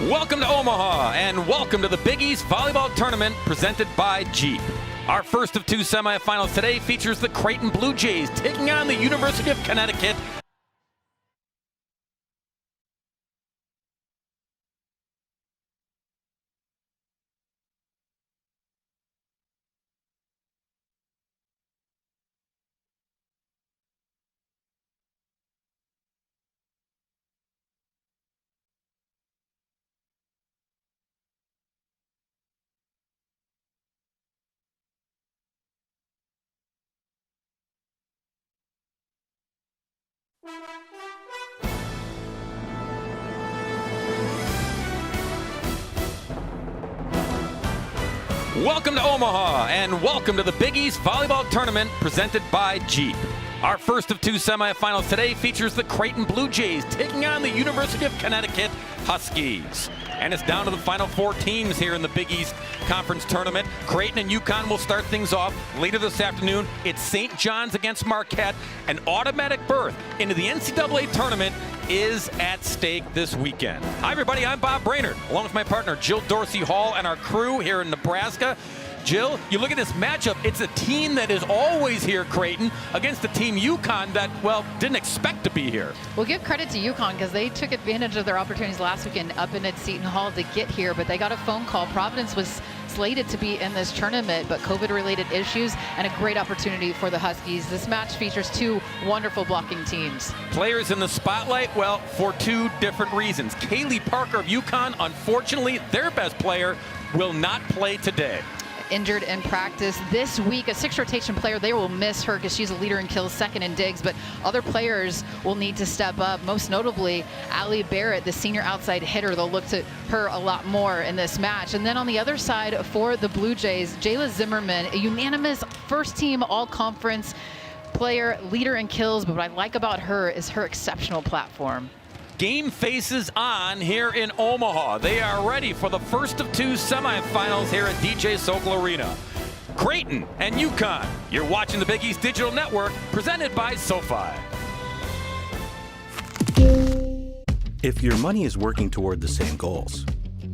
Welcome to Omaha, and welcome to the Big East Volleyball Tournament presented by Jeep. Our first of two semifinals today features the Creighton Blue Jays taking on the University of Connecticut. Welcome to Omaha, and welcome to the Big East Volleyball Tournament presented by Jeep. Our first of two semifinals today features the Creighton Blue Jays taking on the University of Connecticut Huskies. And it's down to the final four teams here in the Big East Conference Tournament. Creighton and UConn will start things off later this afternoon. It's St. John's against Marquette. An automatic berth into the NCAA tournament is at stake this weekend. Hi, everybody. I'm Bob Brainerd, along with my partner Jill Dorsey Hall and our crew here in Nebraska. Jill, you look at this matchup, it's a team that is always here, Creighton, against a team UConn that, well, didn't expect to be here. We'll give credit to UConn because they took advantage of their opportunities last weekend up in at Seton Hall to get here, but they got a phone call. Providence was slated to be in this tournament, but COVID-related issues and a great opportunity for the Huskies. This match features two wonderful blocking teams. Players in the spotlight, well, for two different reasons. Kaylee Parker of UConn, unfortunately, their best player, will not play today. Injured in practice this week. A six rotation player, they will miss her because she's a leader in kills, second in digs, but other players will need to step up. Most notably, Allie Barrett, the senior outside hitter. They'll look to her a lot more in this match. And then on the other side for the Blue Jays, Jayla Zimmerman, a unanimous first team all-conference player, leader in kills, but what I like about her is her exceptional platform. Game faces on here in Omaha. They are ready for the first of two semifinals here at DJ Sokol Arena. Creighton and UConn. You're watching the Big East Digital Network, presented by SoFi. If your money is working toward the same goals,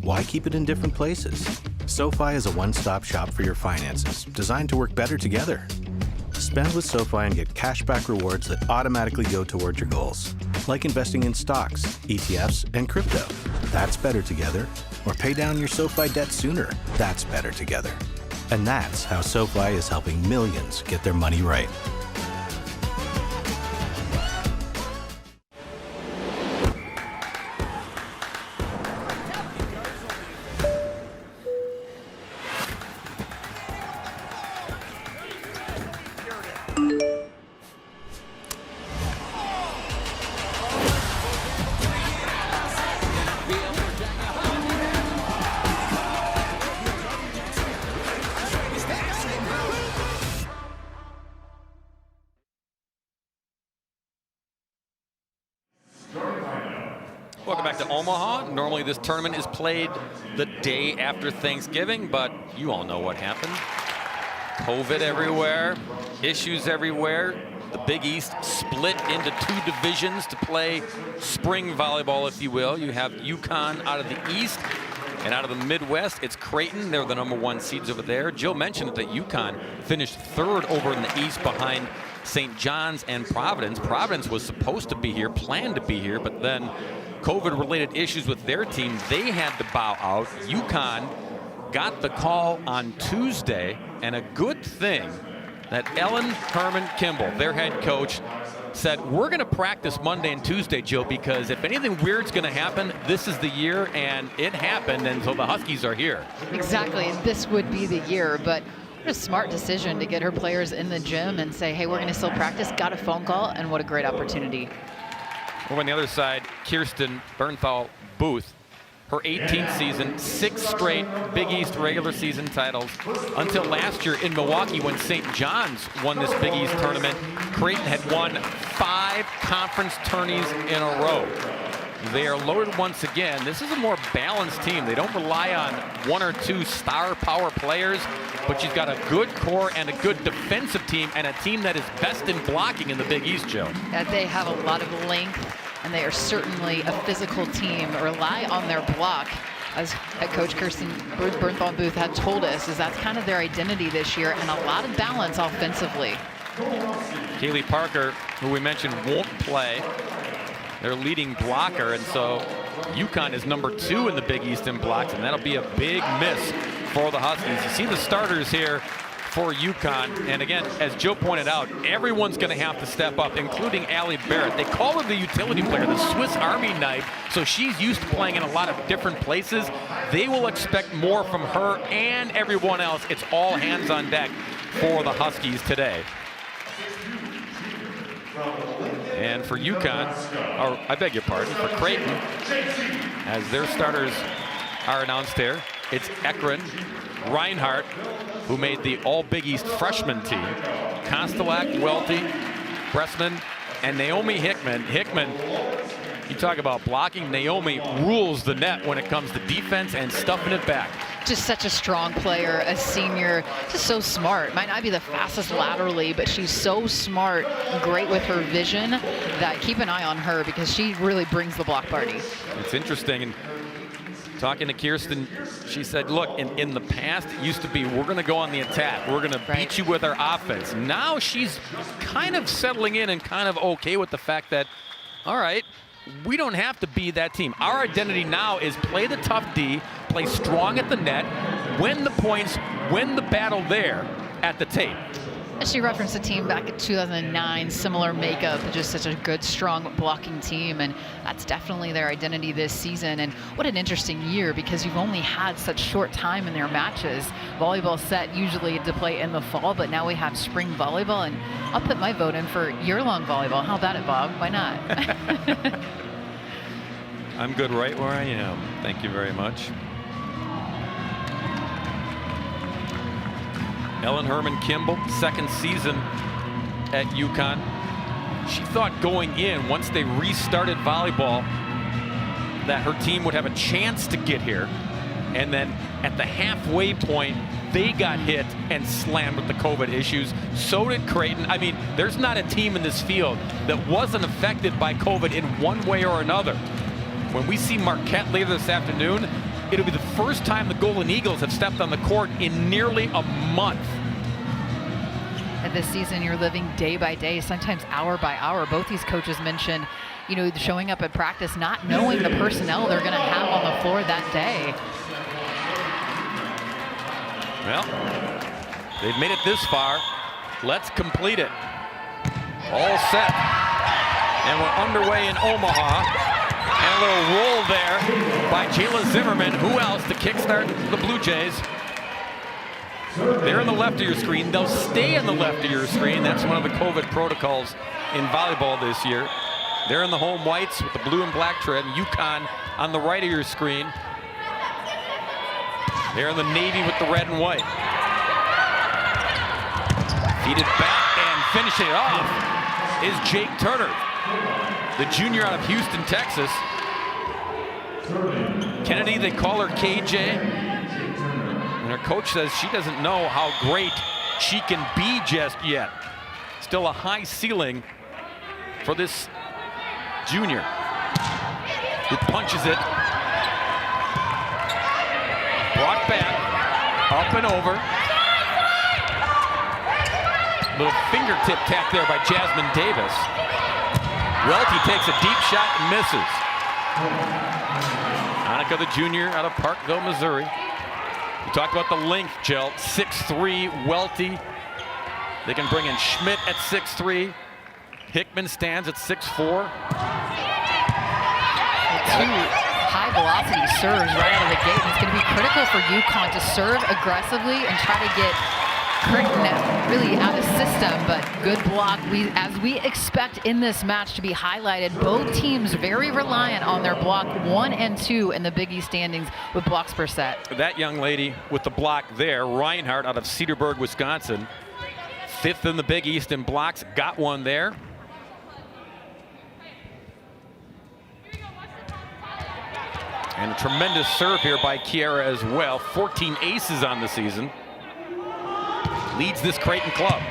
why keep it in different places? SoFi is a one-stop shop for your finances, designed to work better together. Spend with SoFi and get cashback rewards that automatically go towards your goals, like investing in stocks, ETFs, and crypto. That's better together. Or pay down your SoFi debt sooner. That's better together. And that's how SoFi is helping millions get their money right. Welcome back to Omaha. Normally this tournament is played the day after Thanksgiving, but you all know what happened. COVID everywhere, issues everywhere. The Big East split into two divisions to play spring volleyball, if you will. You have UConn out of the East, and out of the Midwest, it's Creighton. They're the #1 seeds over there. Jill mentioned that UConn finished third over in the East behind St. John's and Providence. Providence was supposed to be here, planned to be here, but then COVID-related issues with their team, they had to bow out. UConn got the call on Tuesday, and a good thing that Ellen Herman Kimball, their head coach, said, we're going to practice Monday and Tuesday, Jill, because if anything weird's going to happen, this is the year, and it happened, and so the Huskies are here. Exactly, this would be the year, but what a smart decision to get her players in the gym and say, hey, we're going to still practice, got a phone call, and what a great opportunity. Over on the other side, Kirsten Bernthal Booth, her 18th season, 6 straight Big East regular season titles. Until last year in Milwaukee when St. John's won this Big East tournament, Creighton had won 5 conference tourneys in a row. They are loaded once again. This is a more balanced team. They don't rely on one or two star power players, but you've got a good core and a good defensive team and a team that is best in blocking in the Big East, Joe. They have a lot of length, and they are certainly a physical team. Rely on their block, as head coach Kirsten Bernthal-Booth had told us, is that's kind of their identity this year, and a lot of balance offensively. Kaylee Parker, who we mentioned won't play, their leading blocker, and so UConn is number 2 in the Big East in blocks, and that'll be a big miss for the Huskies. You see the starters here for UConn, and again, as Joe pointed out, everyone's going to have to step up, including Allie Barrett. They call her the utility player, the Swiss Army knife, so she's used to playing in a lot of different places. They will expect more from her and everyone else. It's all hands on deck for the Huskies today. And for UConn, or I beg your pardon, for Creighton, as their starters are announced here, it's Ekron, Reinhardt, who made the All Big East freshman team, Kostelak, Welty, Bressman, and Naomi Hickman. Hickman, you talk about blocking, Naomi rules the net when it comes to defense and stuffing it back. Just such a strong player, a senior, just so smart. Might not be the fastest laterally, but she's so smart, great with her vision, that keep an eye on her because she really brings the block party. It's interesting, and talking to Kirsten, she said, look, in the past, it used to be, we're going to go on the attack. We're going to beat you with our offense. Now she's kind of settling in and kind of okay with the fact that, all right, we don't have to be that team. Our identity now is play the tough D, play strong at the net, win the points, win the battle there at the tape. And she referenced the team back in 2009, similar makeup, just such a good, strong blocking team, and that's definitely their identity this season. And what an interesting year, because you've only had such short time in their matches. Volleyball set usually to play in the fall, but now we have spring volleyball, and I'll put my vote in for year-long volleyball. How about it, Bob? Why not? I'm good right where I am. Thank you very much. Ellen Herman Kimball, second season at UConn. She thought going in, once they restarted volleyball, that her team would have a chance to get here. And then at the halfway point, they got hit and slammed with the COVID issues. So did Creighton. I mean, there's not a team in this field that wasn't affected by COVID in one way or another. When we see Marquette later this afternoon, it'll be the first time the Golden Eagles have stepped on the court in nearly a month. And this season, you're living day by day, sometimes hour by hour. Both these coaches mentioned, you know, showing up at practice, not knowing the personnel they're going to have on the floor that day. Well, they've made it this far. Let's complete it. All set. And we're underway in Omaha. And a little roll there by Jayla Zimmerman. Who else to kickstart the Blue Jays? They're in the left of your screen. They'll stay in the left of your screen. That's one of the COVID protocols in volleyball this year. They're in the home whites with the blue and black trim. UConn on the right of your screen. They're in the navy with the red and white. Feed it back and finishing it off is Jake Turner, the junior out of Houston, Texas. Kennedy, they call her KJ. And her coach says she doesn't know how great she can be just yet. Still a high ceiling for this junior, who punches it. Brought back, up and over. Little fingertip tap there by Jasmine Davis. Welty takes a deep shot and misses. Annika, the junior out of Parkville, Missouri. We talked about the length, Jill. 6'3", Welty. They can bring in Schmidt at 6'3". Hickman stands at 6'4". Two high-velocity serves right out of the gate. And it's going to be critical for UConn to serve aggressively and try to get Creighton really out of system, but good block. As we expect in this match to be highlighted, both teams very reliant on their block 1 and 2 in the Big East standings with blocks per set. That young lady with the block there, Reinhardt out of Cedarburg, Wisconsin, 5th in the Big East in blocks, got one there. And a tremendous serve here by Kiera as well. 14 aces on the season. Leads this Creighton club.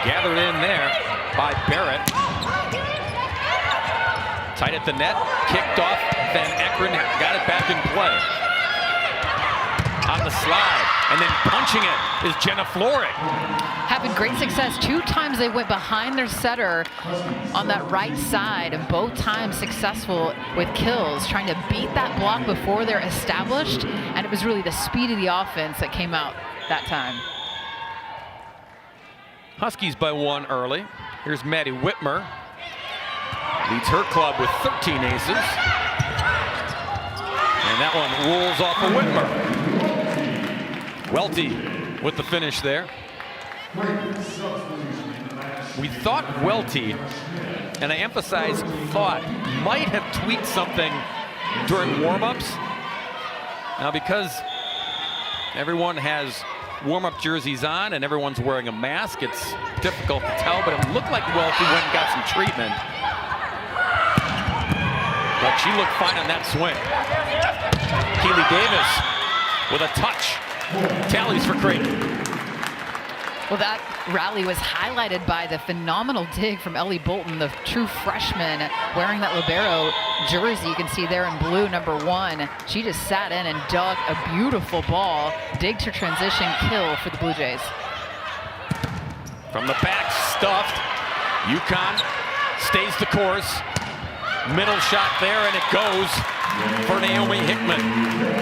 Gathered in there by Barrett. Tight at the net, kicked off. Van Ekeren got it back in play. On the slide, and then punching it is Jenna Florig. Having great success. 2 times they went behind their setter on that right side, and both times successful with kills, trying to beat that block before they're established. And it was really the speed of the offense that came out that time. Huskies by 1 early. Here's Maddie Whitmer. Leads her club with 13 aces. And that one rolls off of Whitmer. Welty with the finish there. We thought Welty, and I emphasize thought, might have tweaked something during warm-ups. Now, because everyone has warm-up jerseys on and everyone's wearing a mask, it's difficult to tell, but it looked like Welty went and got some treatment. But she looked fine on that swing. Keely Davis with a touch. Tallies for Creighton. Well, that rally was highlighted by the phenomenal dig from Ellie Bolton, the true freshman, wearing that libero jersey. You can see there in blue, number 1. She just sat in and dug a beautiful ball. Dig to transition kill for the Blue Jays. From the back, stuffed. UConn stays the course. Middle shot there, and it goes for Naomi Hickman.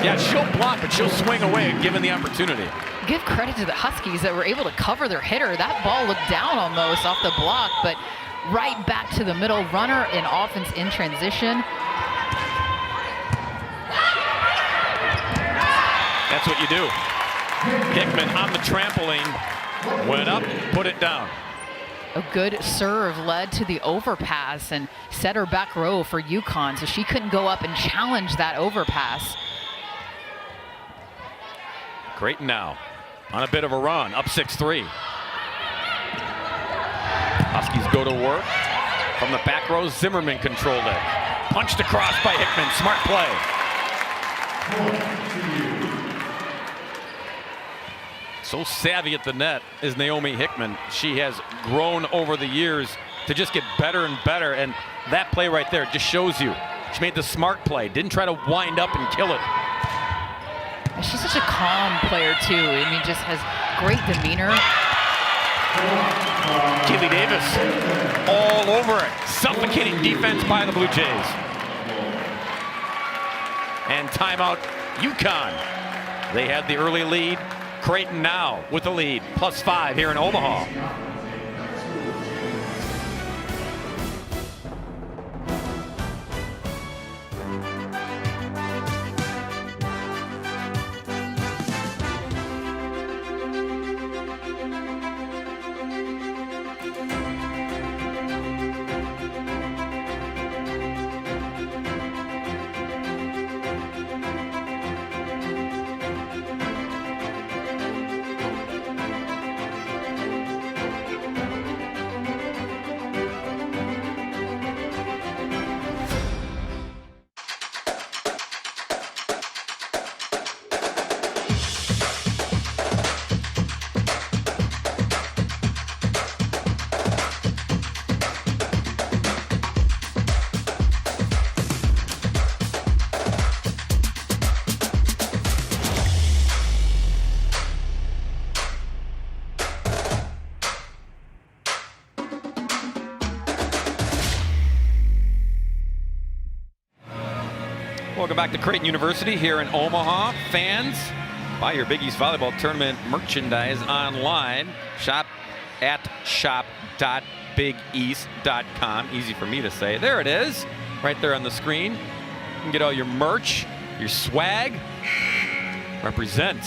Yeah, she'll block, but she'll swing away given the opportunity. Give credit to the Huskies that were able to cover their hitter. That ball looked down almost off the block, but right back to the middle. Runner in offense in transition. That's what you do. Hickman on the trampoline. Went up, put it down. A good serve led to the overpass and set her back row for UConn, so she couldn't go up and challenge that overpass. Creighton now on a bit of a run, up 6-3. Huskies go to work. From the back row, Zimmerman controlled it. Punched across by Hickman, smart play. So savvy at the net is Naomi Hickman. She has grown over the years to just get better and better, and that play right there just shows you. She made the smart play, didn't try to wind up and kill it. And she's such a calm player too. I mean, just has great demeanor. Keely Davis all over it. Suffocating defense by the Blue Jays. And timeout, UConn. They had the early lead. Creighton now with the lead, +5 here in Omaha. Welcome back to Creighton University here in Omaha. Fans, buy your Big East Volleyball Tournament merchandise online. Shop at shop.bigeast.com. Easy for me to say. There it is, right there on the screen. You can get all your merch, your swag. Represent.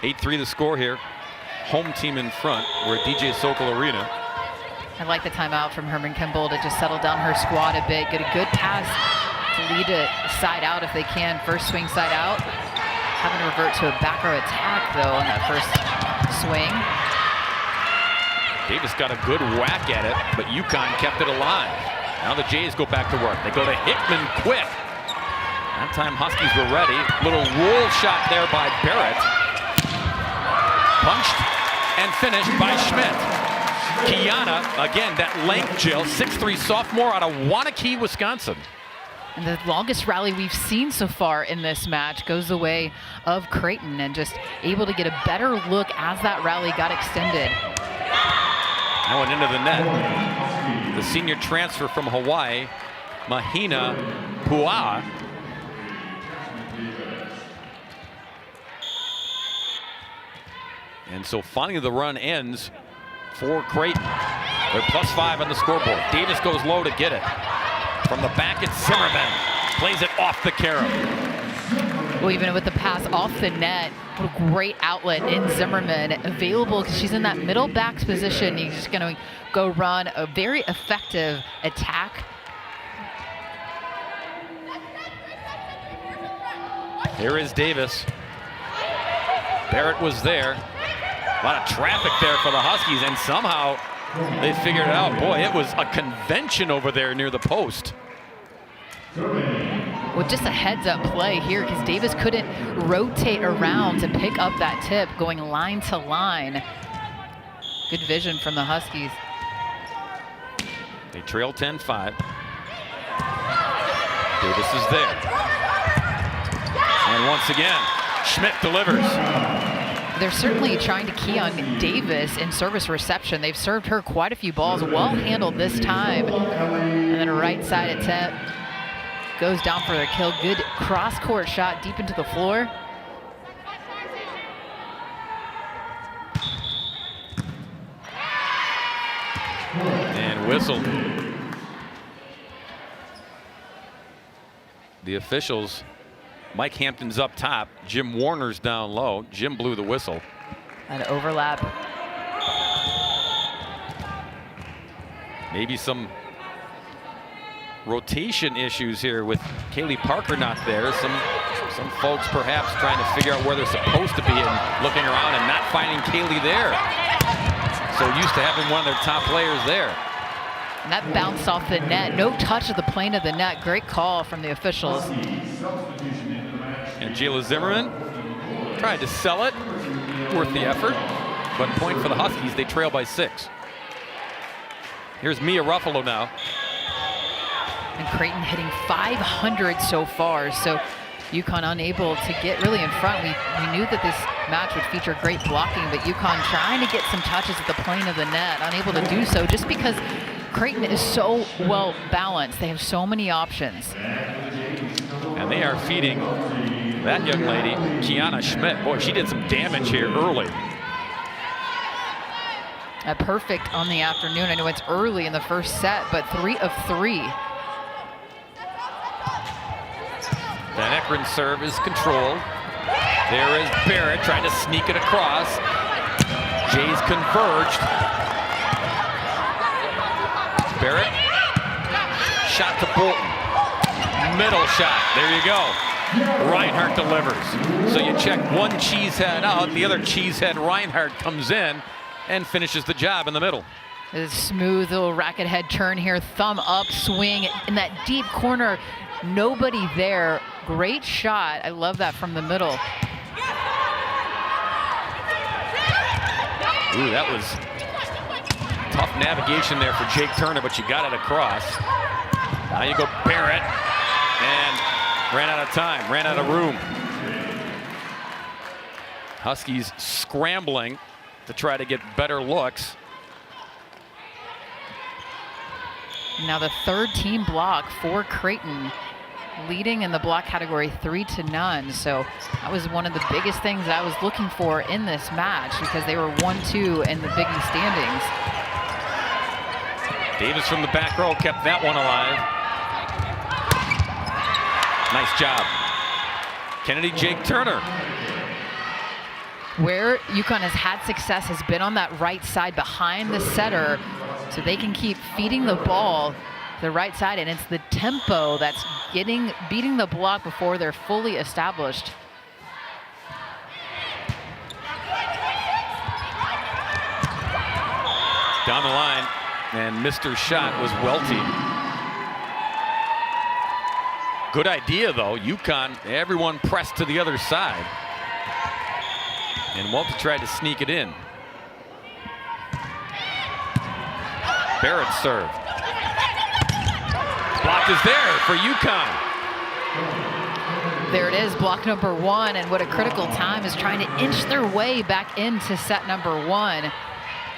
8-3 the score here. Home team in front. We're at DJ Sokol Arena. I like the timeout from Herman Kimball to just settle down her squad a bit. Get a good pass to lead it side out if they can. First swing side out. Having to revert to a back row attack though on that first swing. Davis got a good whack at it, but UConn kept it alive. Now the Jays go back to work. They go to Hickman quick. That time Huskies were ready. Little roll shot there by Barrett. Punched and finished by Schmidt. Kiana, again, that length, Jill, 6'3" sophomore out of Waunakee, Wisconsin. And the longest rally we've seen so far in this match goes the way of Creighton, and just able to get a better look as that rally got extended. That went into the net. The senior transfer from Hawaii, Mahina Pua'a. And so finally the run ends for Creighton. They're +5 on the scoreboard. Davis goes low to get it. From the back, it's Zimmerman. Plays it off the carom. Well, even with the pass off the net, what a great outlet in Zimmerman. Available because she's in that middle backs position. He's just going to go run a very effective attack. Here is Davis. Barrett was there. A lot of traffic there for the Huskies, and somehow they figured it out. Boy, it was a convention over there near the post. Well, just a heads-up play here because Davis couldn't rotate around to pick up that tip going line to line. Good vision from the Huskies. They trail 10-5. Davis is there. And once again, Schmidt delivers. They're certainly trying to key on Davis in service reception. They've served her quite a few balls, well handled this time. And then a right side attempt goes down for the kill. Good cross-court shot deep into the floor. And whistle. The officials, Mike Hampton's up top, Jim Warner's down low. Jim blew the whistle. An overlap. Maybe some rotation issues here with Kaylee Parker not there. Some folks perhaps trying to figure out where they're supposed to be and looking around and not finding Kaylee there. So used to having one of their top players there. And that bounced off the net. No touch of the plane of the net. Great call from the officials. And Jayla Zimmerman tried to sell it. Worth the effort. But point for the Huskies. They trail by 6. Here's Mia Ruffalo now. And Creighton hitting 500 so far. So UConn unable to get really in front. We knew that this match would feature great blocking, but UConn trying to get some touches at the plane of the net. Unable to do so just because Creighton is so well balanced. They have so many options. And they are feeding that young lady, Kiana Schmidt. Boy, she did some damage here early. Perfect on the afternoon. I know it's early in the first set, but 3 of 3. Van Ekron's serve is controlled. There is Barrett trying to sneak it across. Jays converged. Barrett, shot to Bolton. Middle shot, there you go. Reinhardt delivers. So you check one cheesehead out, the other cheesehead Reinhardt comes in and finishes the job in the middle. A smooth little racket head turn here, thumb up swing in that deep corner. Nobody there. Great shot. I love that from the middle. Ooh, that was tough navigation there for Jake Turner, but you got it across. Now you go Barrett, and ran out of time, ran out of room. Huskies scrambling to try to get better looks. Now the third team block for Creighton, leading in the block category 3-0. So that was one of the biggest things that I was looking for in this match because they were 1-2 in the Big East standings. Davis from the back row kept that one alive. Nice job. Kennedy Jake Turner. Where UConn has had success has been on that right side behind the setter, so they can keep feeding the ball the right side, and it's the tempo that's beating the block before they're fully established. Down the line, and Mr. Shot was Welty. Good idea, though. UConn, everyone pressed to the other side. And Walter tried to sneak it in. Barrett served. Block is there for UConn. There it is, block number 1, and what a critical time is trying to inch their way back into set number 1.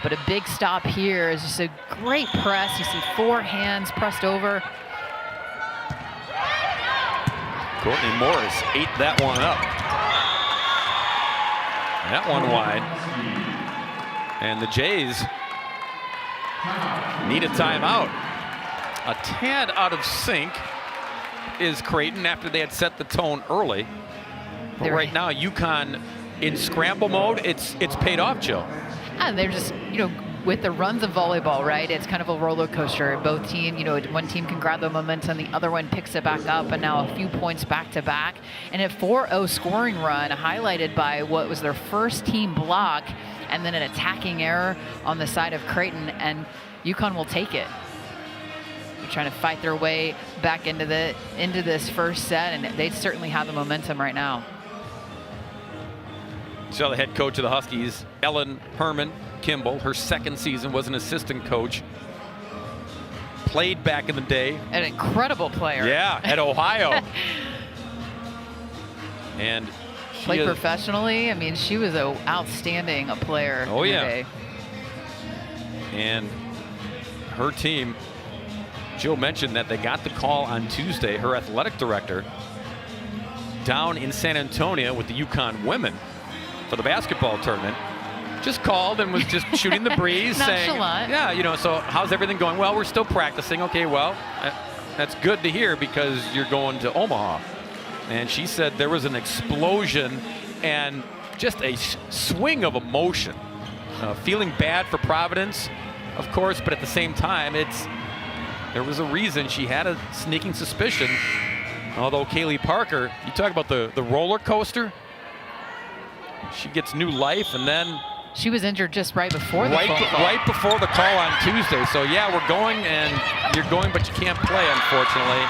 But a big stop here is just a great press. You see 4 hands pressed over. Courtney Morris ate that one up. That one wide. And the Jays need a timeout. A tad out of sync is Creighton after they had set the tone early. But right now, UConn in scramble mode, it's paid off, Jill. And they're just, with the runs of volleyball, right? It's kind of a roller coaster. Both teams, one team can grab the momentum, the other one picks it back up, and now a few points back to back. And a 4-0 scoring run highlighted by what was their first team block and then an attacking error on the side of Creighton, and UConn will take it. They're trying to fight their way back into this first set, and they certainly have the momentum right now. So the head coach of the Huskies, Ellen Herman Kimball, her second season, was an assistant coach. Played back in the day. An incredible player. Yeah, at Ohio. And played professionally. I mean, she was an outstanding player. Oh, yeah. Today. And her team, Jill mentioned that they got the call on Tuesday, her athletic director, down in San Antonio with the UConn women for the basketball tournament. Just called and was just shooting the breeze, saying, yeah, so how's everything going? Well, we're still practicing. Okay, well, that's good to hear because you're going to Omaha. And she said there was an explosion and just a swing of emotion. Feeling bad for Providence, of course, but at the same time, there was a reason. She had a sneaking suspicion. Although Kaylee Parker, you talk about the roller coaster, she gets new life, and then she was injured just right before the phone call. Right before the call on Tuesday. So yeah, we're going, and you're going, but you can't play, unfortunately.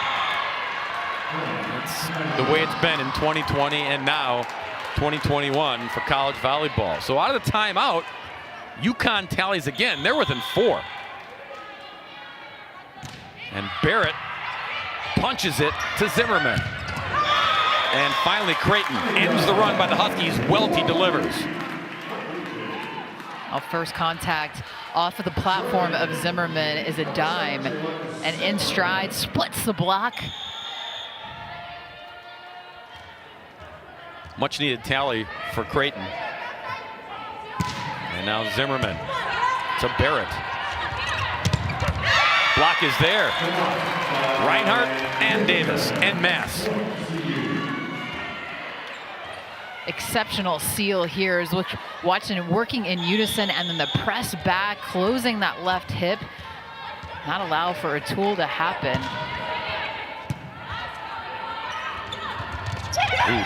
It's the way it's been in 2020 and now 2021 for college volleyball. So out of the timeout, UConn tallies again. They're within 4. And Barrett punches it to Zimmerman. And finally, Creighton ends the run by the Huskies. Welty delivers. First contact off of the platform of Zimmerman is a dime. And in stride, splits the block. Much needed tally for Creighton. And now Zimmerman to Barrett. Block is there. Reinhardt and Davis and Mass. Exceptional seal here is watching working in unison, and then the press back, closing that left hip. Not allow for a tool to happen. Ooh,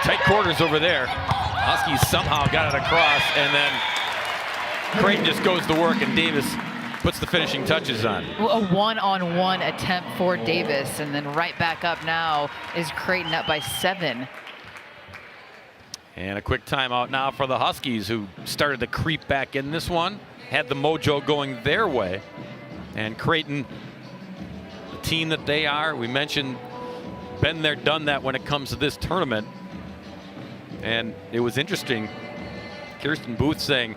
tight quarters over there. Huskies somehow got it across, and then Creighton just goes to work, and Davis puts the finishing touches on. A one-on-one attempt for Davis, and then right back up now is Creighton up by 7. And a quick timeout now for the Huskies, who started to creep back in this one, had the mojo going their way. And Creighton, the team that they are, we mentioned, been there, done that when it comes to this tournament. And it was interesting, Kirsten Booth saying,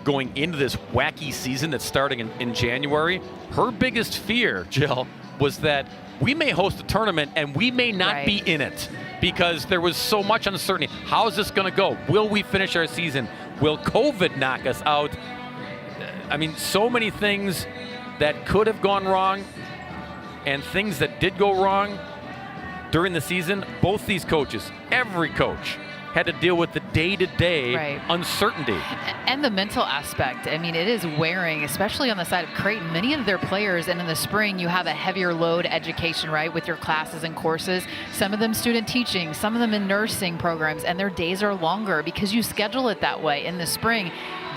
going into this wacky season that's starting in January, her biggest fear, Jill, was that we may host a tournament and we may not be in it because there was so much uncertainty. How is this going to go? Will we finish our season? Will COVID knock us out? I mean, so many things that could have gone wrong and things that did go wrong during the season. Both these coaches, every coach, had to deal with the day-to-day uncertainty. And the mental aspect. I mean, it is wearing, especially on the side of Creighton. Many of their players, and in the spring, you have a heavier load education, right, with your classes and courses. Some of them student teaching, some of them in nursing programs, and their days are longer because you schedule it that way in the spring.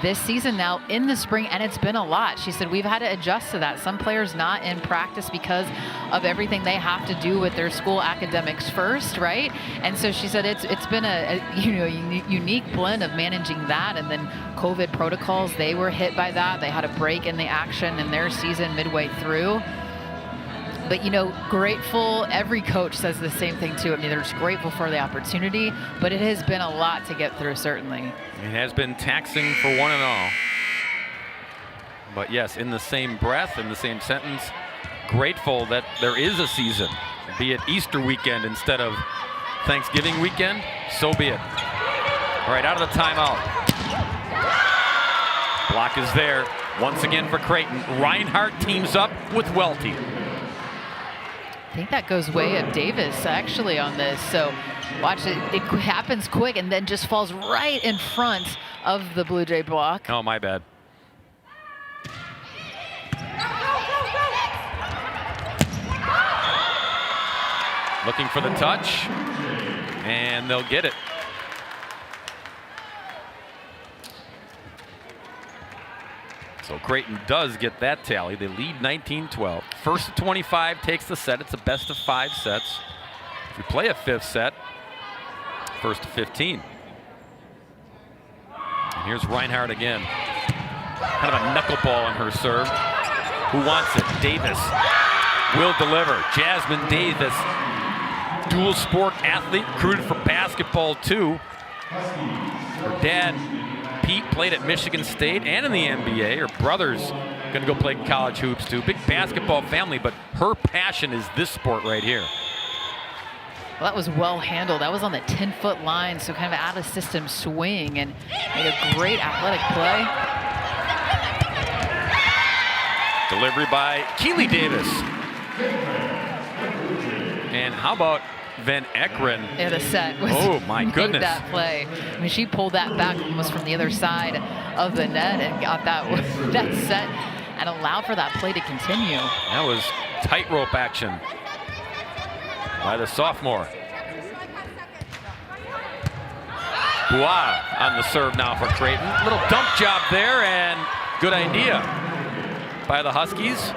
this season now in the spring, and it's been a lot. She said we've had to adjust to that. Some players not in practice because of everything they have to do with their school academics first, right? And so she said it's been a unique blend of managing that, and then COVID protocols. They were hit by that. They had a break in the action in their season midway through. But, grateful. Every coach says the same thing, too. I mean, they're just grateful for the opportunity, but it has been a lot to get through, certainly. It has been taxing for one and all. But, yes, in the same breath, in the same sentence, grateful that there is a season, be it Easter weekend instead of Thanksgiving weekend, so be it. All right, out of the timeout. Block is there once again for Creighton. Reinhardt teams up with Welty. I think that goes way of Davis actually on this. So watch it. It happens quick and then just falls right in front of the Blue Jay block. Oh, my bad. Looking for the touch, and they'll get it. So Creighton does get that tally. They lead 19-12. First to 25 takes the set. It's a best of 5 sets. If we play a 5th set, first to 15. And here's Reinhardt again. Kind of a knuckleball on her serve. Who wants it? Davis will deliver. Jasmine Davis, dual sport athlete, recruited for basketball too. Her dad, Pete, played at Michigan State and in the NBA. Her brother's going to go play college hoops too. Big basketball family, but her passion is this sport right here. Well, that was well handled. That was on the 10-foot line, so kind of out of system swing, and made a great athletic play. Delivery by Keely Davis. And how about Van Ekeren? Yeah, the set was oh my goodness, that play. I mean, she pulled that back almost from the other side of the net and got that set and allowed for that play to continue. That was tightrope action by the sophomore. Bois on the serve now for Creighton. Little dump job there, and good idea by the Huskies.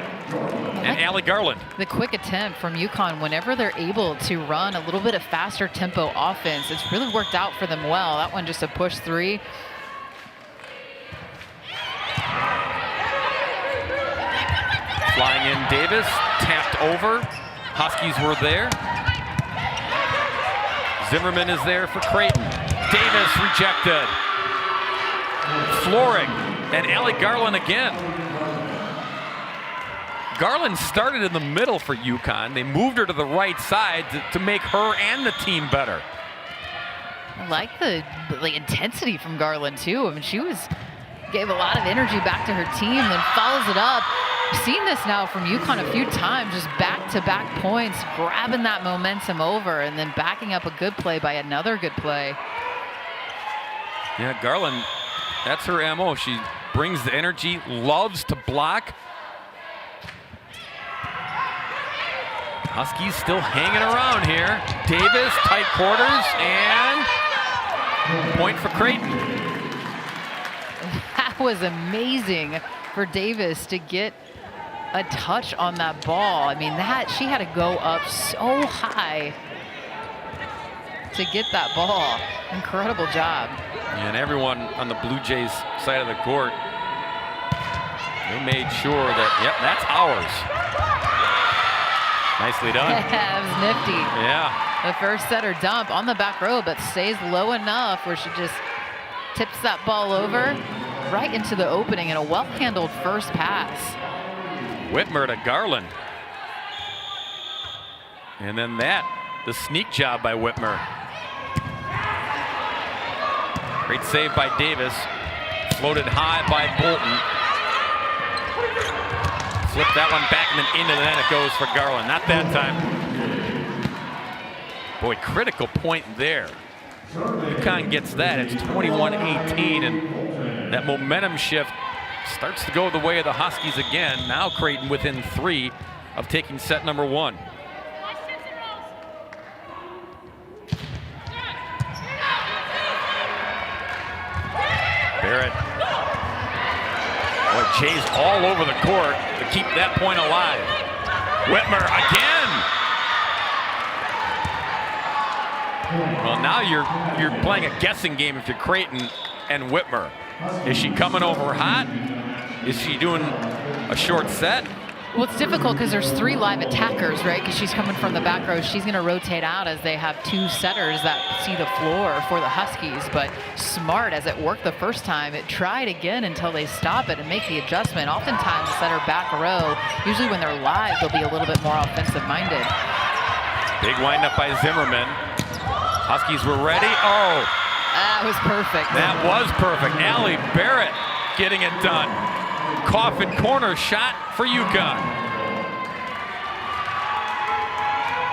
And Allie Garland. The quick attempt from UConn, whenever they're able to run a little bit of faster tempo offense, it's really worked out for them well. That one just a push 3. Flying in Davis, tapped over. Huskies were there. Zimmerman is there for Creighton. Davis rejected. Flooring, and Allie Garland again. Garland started in the middle for UConn. They moved her to the right side to make her and the team better. I like the intensity from Garland too. I mean, gave a lot of energy back to her team, then follows it up. We've seen this now from UConn a few times, just back-to-back points, grabbing that momentum over, and then backing up a good play by another good play. Yeah, Garland, that's her MO. She brings the energy, loves to block. Huskies still hanging around here. Davis, tight quarters, and point for Creighton. That was amazing for Davis to get a touch on that ball. I mean, she had to go up so high to get that ball. Incredible job. And everyone on the Blue Jays side of the court, they made sure that, yep, that's ours. Nicely done. Yeah, it was nifty. Yeah. The first setter dump on the back row, but stays low enough where she just tips that ball over right into the opening, and a well-handled first pass. Whitmer to Garland. And then the sneak job by Whitmer. Great save by Davis. Floated high by Bolton. Flip that one back and then into the net it goes for Garland. Not that time. Boy, critical point there. UConn gets that. It's 21-18, and that momentum shift starts to go the way of the Huskies again. Now Creighton within 3 of taking set number 1. Barrett Jays all over the court to keep that point alive. Whitmer again. Well, now you're playing a guessing game if you're Creighton and Whitmer. Is she coming over hot? Is she doing a short set? Well, it's difficult because there's 3 live attackers, right? Because she's coming from the back row. She's going to rotate out as they have 2 setters that see the floor for the Huskies. But smart, as it worked the first time, it tried again until they stop it and make the adjustment. Oftentimes, the setter back row, usually when they're live, they'll be a little bit more offensive-minded. Big windup by Zimmerman. Huskies were ready. Oh, that was perfect. That was perfect. Allie Barrett getting it done. Coffin corner shot for UConn.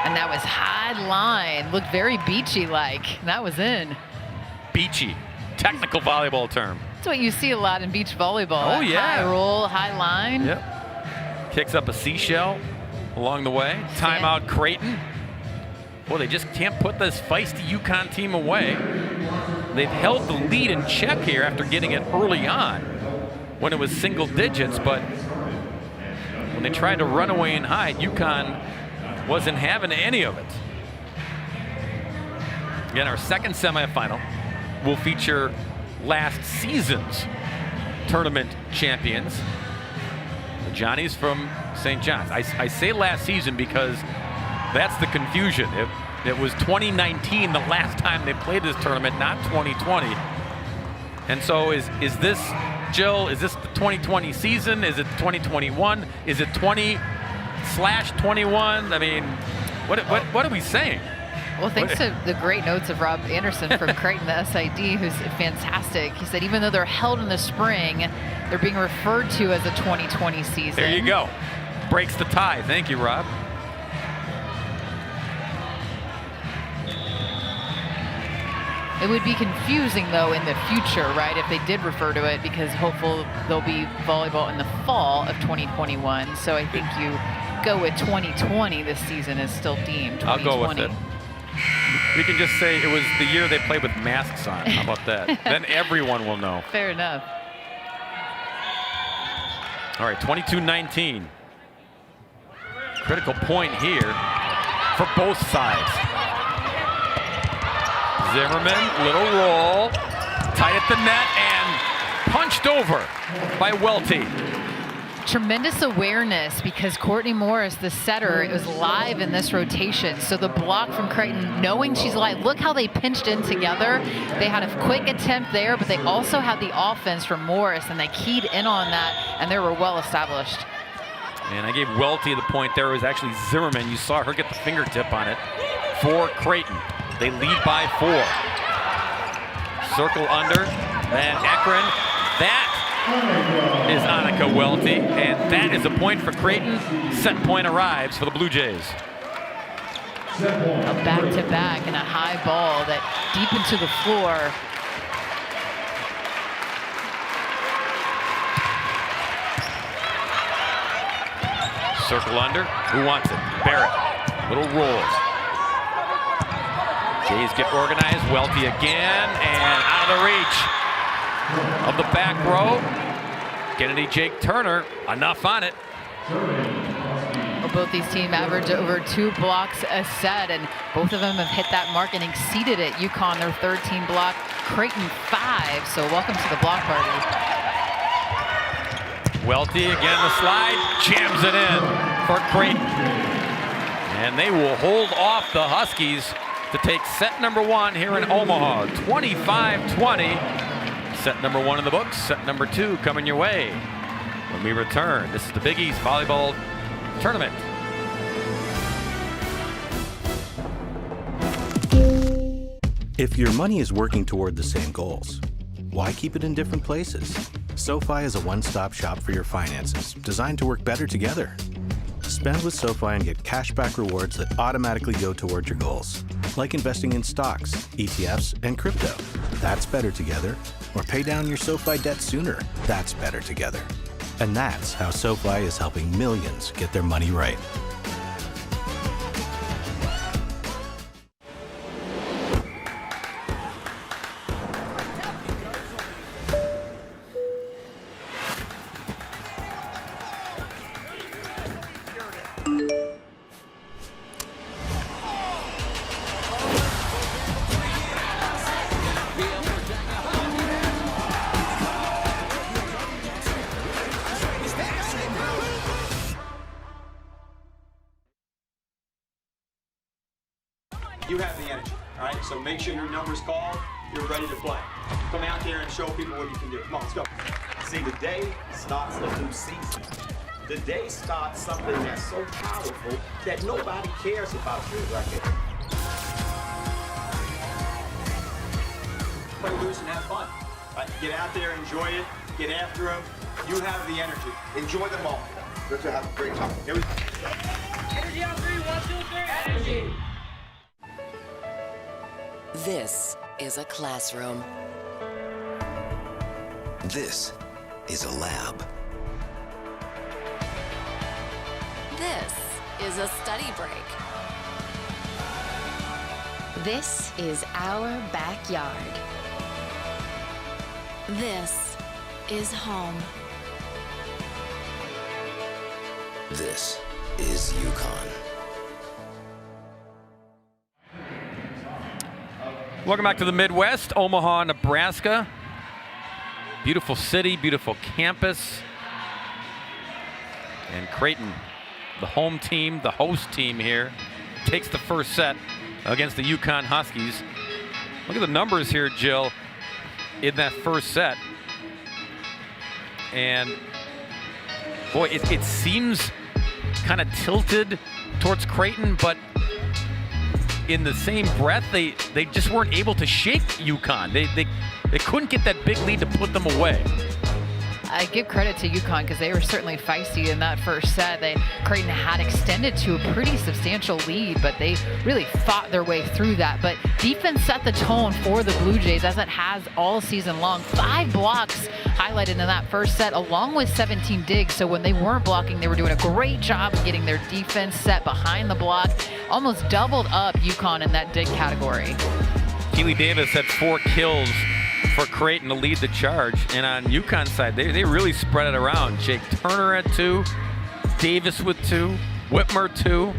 And that was high line. Looked very beachy-like. That was in. Beachy. Technical volleyball term. That's what you see a lot in beach volleyball. Oh, yeah. High roll, high line. Yep. Kicks up a seashell along the way. Timeout Creighton. Boy, they just can't put this feisty UConn team away. They've held the lead in check here after getting it early on when it was single digits, but when they tried to run away and hide, UConn wasn't having any of it. Again, our second semifinal will feature last season's tournament champions, the Johnnies from St. John's. I say last season because that's the confusion. It was 2019 the last time they played this tournament, not 2020. And so is this, Jill, is this the 2020 season? Is it 2021? Is it 20/21? I mean, what are we saying? Well, thanks to the great notes of Rob Anderson from Creighton, the SID, who's fantastic. He said even though they're held in the spring, they're being referred to as a 2020 season. There you go. Breaks the tie. Thank you, Rob. It would be confusing, though, in the future, right, if they did refer to it, because hopefully there'll be volleyball in the fall of 2021. So I think you go with 2020 this season is still deemed 2020. I'll go with it. We can just say it was the year they played with masks on. How about that? Then everyone will know. Fair enough. All right, 22-19. Critical point here for both sides. Zimmerman, little roll, tight at the net, and punched over by Welty. Tremendous awareness because Courtney Morris, the setter, it was live in this rotation. So the block from Creighton, knowing she's live, look how they pinched in together. They had a quick attempt there, but they also had the offense from Morris, and they keyed in on that, and they were well established. And I gave Welty the point there. It was actually Zimmerman. You saw her get the fingertip on it for Creighton. They lead by 4. Circle under, and Ekren. That is Annika Welty, and that is a point for Creighton. Set point arrives for the Blue Jays. A back-to-back and a high ball that deep into the floor. Circle under. Who wants it? Barrett. Little rolls. Jays get organized. Welty again, and out of the reach of the back row. Kennedy Jake Turner, enough on it. Well, both these teams average over 2 blocks a set, and both of them have hit that mark and exceeded it. UConn, their 3rd team block. Creighton 5, so welcome to the block party. Welty again, the slide, jams it in for Creighton. And they will hold off the Huskies to take set number 1 here in Omaha, 25-20. Set number 1 in the books, set number 2 coming your way when we return. This is the Big East Volleyball Tournament. If your money is working toward the same goals, why keep it in different places? SoFi is a one-stop shop for your finances, designed to work better together. Spend with SoFi and get cashback rewards that automatically go toward your goals, like investing in stocks, ETFs, and crypto. That's better together. Or pay down your SoFi debt sooner. That's better together. And that's how SoFi is helping millions get their money right. You have the energy, all right? So make sure your number's called, you're ready to play. Come out there and show people what you can do. Come on, let's go. See, the day starts a new season. The day starts something that's so powerful that nobody cares about your record. Play loose and have fun. Right? Get out there, enjoy it, get after them. You have the energy. Enjoy them all. Let's have a great time. Here we go. Energy on 3, 1, 2, 3, energy! This is a classroom. This is a lab. This is a study break. This is our backyard. This is home. This is UConn. Welcome back to the Midwest, Omaha, Nebraska. Beautiful city, beautiful campus. And Creighton, the home team, the host team here, takes the first set against the UConn Huskies. Look at the numbers here, Jill, in that first set. And boy, it seems kind of tilted towards Creighton, but in the same breath, they just weren't able to shake UConn. They couldn't get that big lead to put them away. I give credit to UConn because they were certainly feisty in that first set. Creighton had extended to a pretty substantial lead, but they really fought their way through that. But defense set the tone for the Blue Jays, as it has all season long. 5 blocks highlighted in that first set, along with 17 digs. So when they weren't blocking, they were doing a great job of getting their defense set behind the block. Almost doubled up UConn in that dig category. Keely Davis had 4 kills for Creighton to lead the charge. And on UConn's side, they really spread it around. Jake Turner at 2, Davis with 2, Whitmer 2,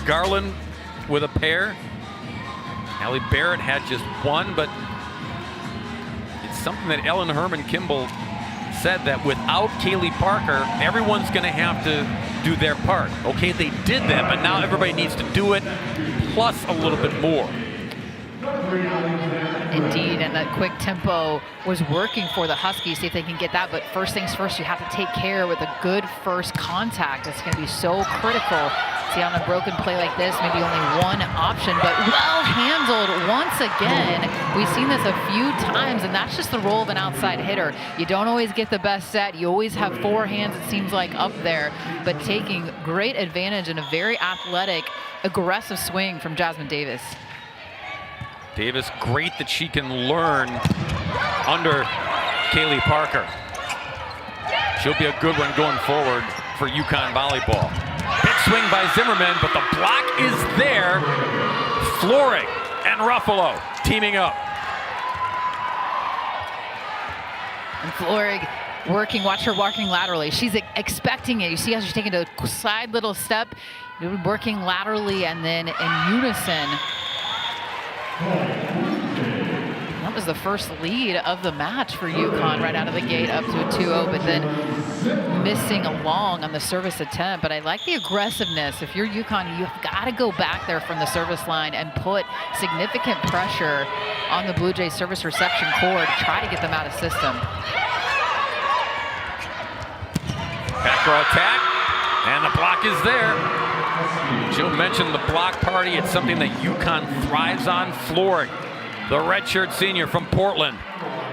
Garland with a pair. Allie Barrett had just 1, but it's something that Ellen Herman Kimball said, that without Kaylee Parker, everyone's going to have to do their part. Okay, they did that, but now everybody needs to do it, plus a little bit more. Indeed, and that quick tempo was working for the Huskies. See if they can get that, but first things first, you have to take care with a good first contact. It's going to be so critical. See, on a broken play like this, maybe only one option, but well handled once again. We've seen this a few times, and that's just the role of an outside hitter. You don't always get the best set. You always have 4 hands, it seems like, up there, but taking great advantage in a very athletic, aggressive swing from Jasmine Davis. Davis, great that she can learn under Kaylee Parker. She'll be a good one going forward for UConn volleyball. Big swing by Zimmerman, but the block is there. Florig and Ruffalo teaming up. And Florig working, watch her walking laterally. She's expecting it. You see how she's taking a side little step, working laterally and then in unison. That was the first lead of the match for UConn right out of the gate, up to a 2-0, but then missing along on the service attempt. But I like the aggressiveness. If you're UConn, you've got to go back there from the service line and put significant pressure on the Blue Jays service reception core to try to get them out of system. Back row attack, and the block is there. Jill mentioned the block party. It's something that UConn thrives on. Florig, the redshirt senior from Portland.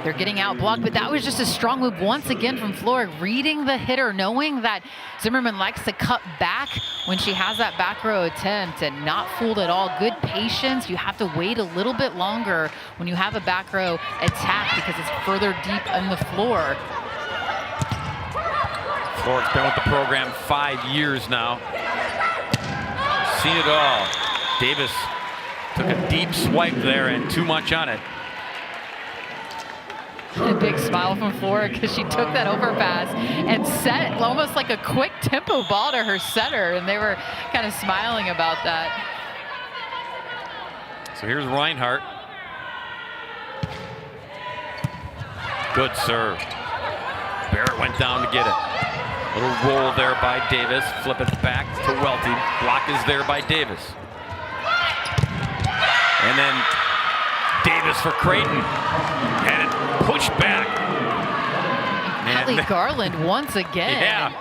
They're getting out blocked, but that was just a strong move once again from Florig, reading the hitter, knowing that Zimmerman likes to cut back when she has that back row attempt, and not fooled at all. Good patience. You have to wait a little bit longer when you have a back row attack because it's further deep on the floor. Florig's been with the program 5 years now. Seen it all. Davis took a deep swipe there and too much on it. A big smile from Florig because she took that overpass and set almost like a quick tempo ball to her setter, and they were kind of smiling about that. So here's Reinhardt. Good serve. Barrett went down to get it. Little roll there by Davis. Flip it back to Welty. Block is there by Davis. And then Davis for Creighton. And pushed back. Allie Garland once again. Yeah.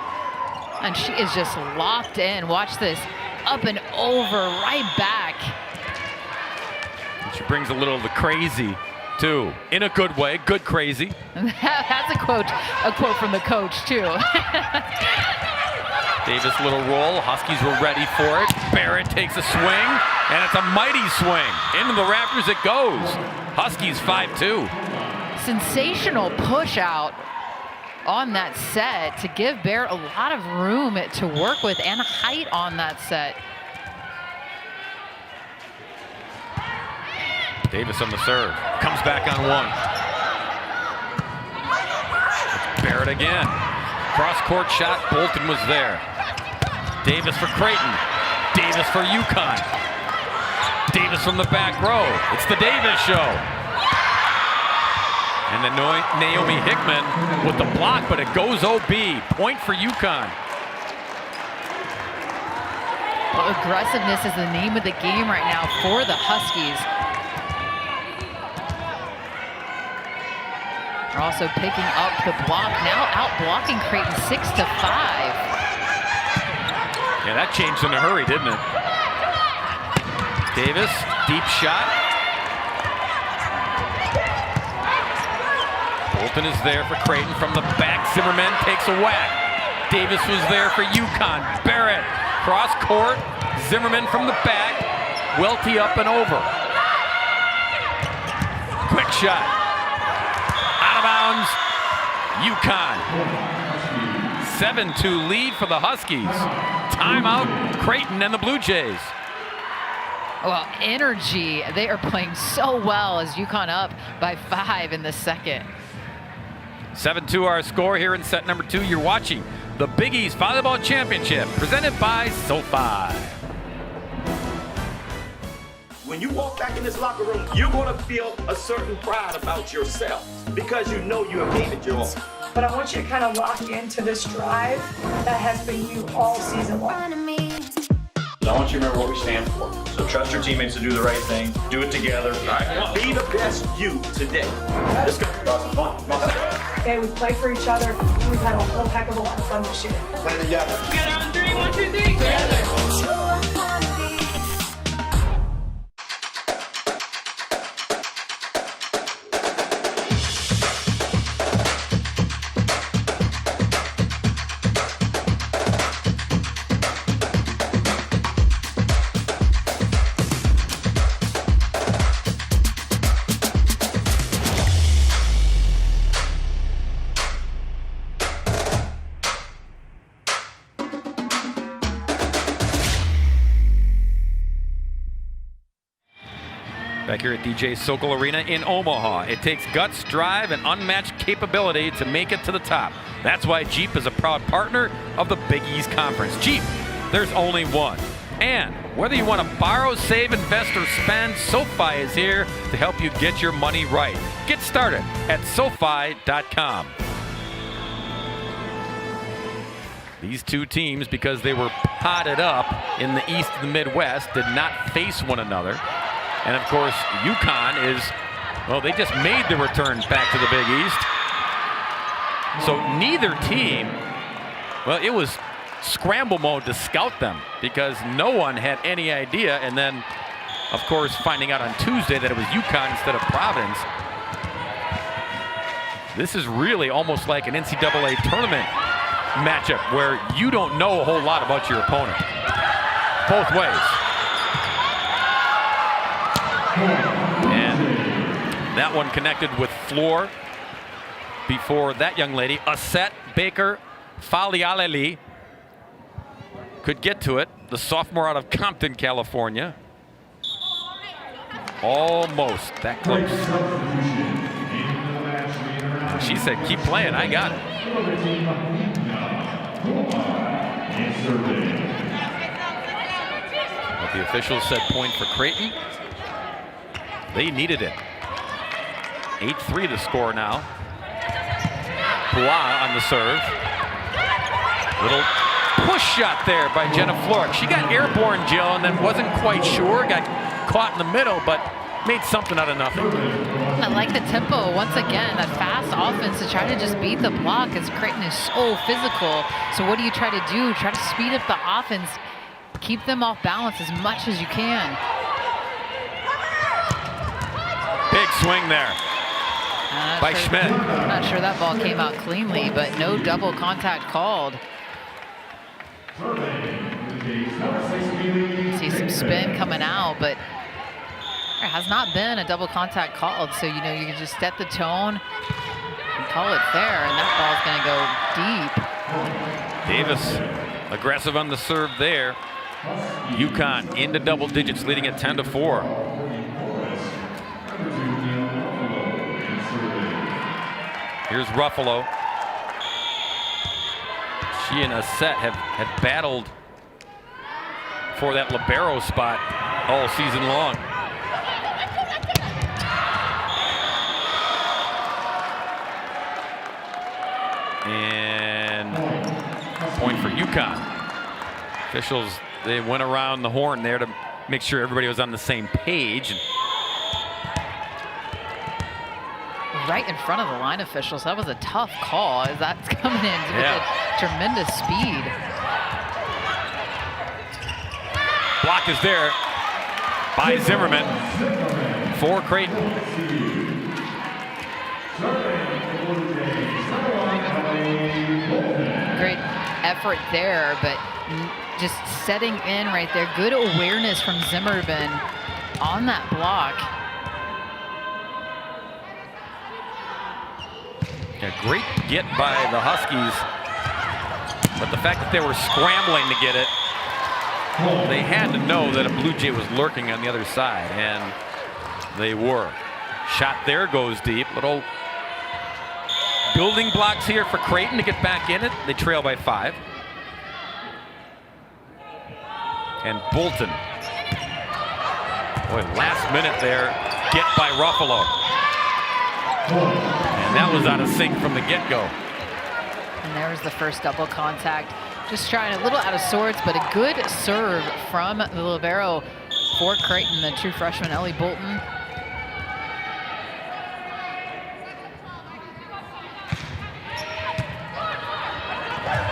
And she is just locked in. Watch this. Up and over, right back. And she brings a little of the crazy, too. In a good way. Good crazy. That's a quote from the coach, too. Davis, little roll. Huskies were ready for it. Barrett takes a swing, and it's a mighty swing. Into the rafters it goes. Huskies 5-2. Sensational push out on that set to give Barrett a lot of room to work with and height on that set. Davis on the serve. Comes back on one. It's Barrett again. Cross-court shot. Bolton was there. Davis for Creighton. Davis for UConn. Davis from the back row. It's the Davis show. And then Naomi Hickman with the block, but it goes OB. Point for UConn. Well, aggressiveness is the name of the game right now for the Huskies. They're also picking up the block, now out blocking Creighton 6-5. Yeah, that changed in a hurry, didn't it? Davis, deep shot. Bolton is there for Creighton from the back. Zimmerman takes a whack. Davis was there for UConn. Barrett, cross court. Zimmerman from the back. Welty up and over. Quick shot. Out of bounds. UConn. 7-2 lead for the Huskies. Timeout, Creighton and the Blue Jays. Well, energy. They are playing so well as UConn up by 5 in the second. 7-2 our score here in set number 2. You're watching the Big East Volleyball Championship presented by SoFi. When you walk back in this locker room, you're going to feel a certain pride about yourself because you know you have gave it your all. But I want you to kind of lock into this drive that has been you all season long. I want you to remember what we stand for. So trust your teammates to do the right thing. Do it together. All right. Be the best you today. Let's go. Come on. Okay, we play for each other. We've had a whole heck of a lot of fun this year. Play together. Together on 3, 1, 2, 3. Together. Back here at DJ Sokol Arena in Omaha. It takes guts, drive, and unmatched capability to make it to the top. That's why Jeep is a proud partner of the Big East Conference. Jeep, there's only one. And whether you want to borrow, save, invest, or spend, SoFi is here to help you get your money right. Get started at SoFi.com. These two teams, because they were potted up in the East and the Midwest, did not face one another. And of course, UConn is, well, they just made the return back to the Big East. So neither team, well, it was scramble mode to scout them because no one had any idea. And then, of course, finding out on Tuesday that it was UConn instead of Providence. This is really almost like an NCAA tournament matchup where you don't know a whole lot about your opponent. Both ways. And that one connected with floor before that young lady, Aset Baker Falialeli, could get to it. The sophomore out of Compton, California. Almost that close. She said, keep playing, I got it. But the officials said point for Creighton. They needed it. 8-3 the score now. Bois on the serve. Little push shot there by Jenna Florek. She got airborne, Jill, and then wasn't quite sure. Got caught in the middle, but made something out of nothing. I like the tempo. Once again, that fast offense to try to just beat the block as Creighton is so physical. So what do you try to do? Try to speed up the offense, keep them off balance as much as you can. Big swing there by Schmidt. I'm not sure that ball came out cleanly, but no double contact called. See some spin coming out, but there has not been a double contact called. So, you know, you can just set the tone and call it fair, and that ball's gonna go deep. Davis aggressive on the serve there. UConn into double digits, leading at 10-4. Here's Ruffalo. She and Aset have battled for that libero spot all season long. And point for UConn. Officials, they went around the horn there to make sure everybody was on the same page. Right in front of the line officials. That was a tough call as that's coming in with a tremendous speed. Block is there by Zimmerman for Creighton. Great effort there, but just setting in right there. Good awareness from Zimmerman on that block. A great get by the Huskies, but the fact that they were scrambling to get it, they had to know that a Blue Jay was lurking on the other side, and they were. Shot there goes deep. Little building blocks here for Creighton to get back in it. They trail by 5. And Bolton. Boy, last minute there, get by Ruffalo. And that was out of sync from the get-go. And there was the first double contact. Just trying a little out of sorts, but a good serve from the libero for Creighton, the true freshman Ellie Bolton.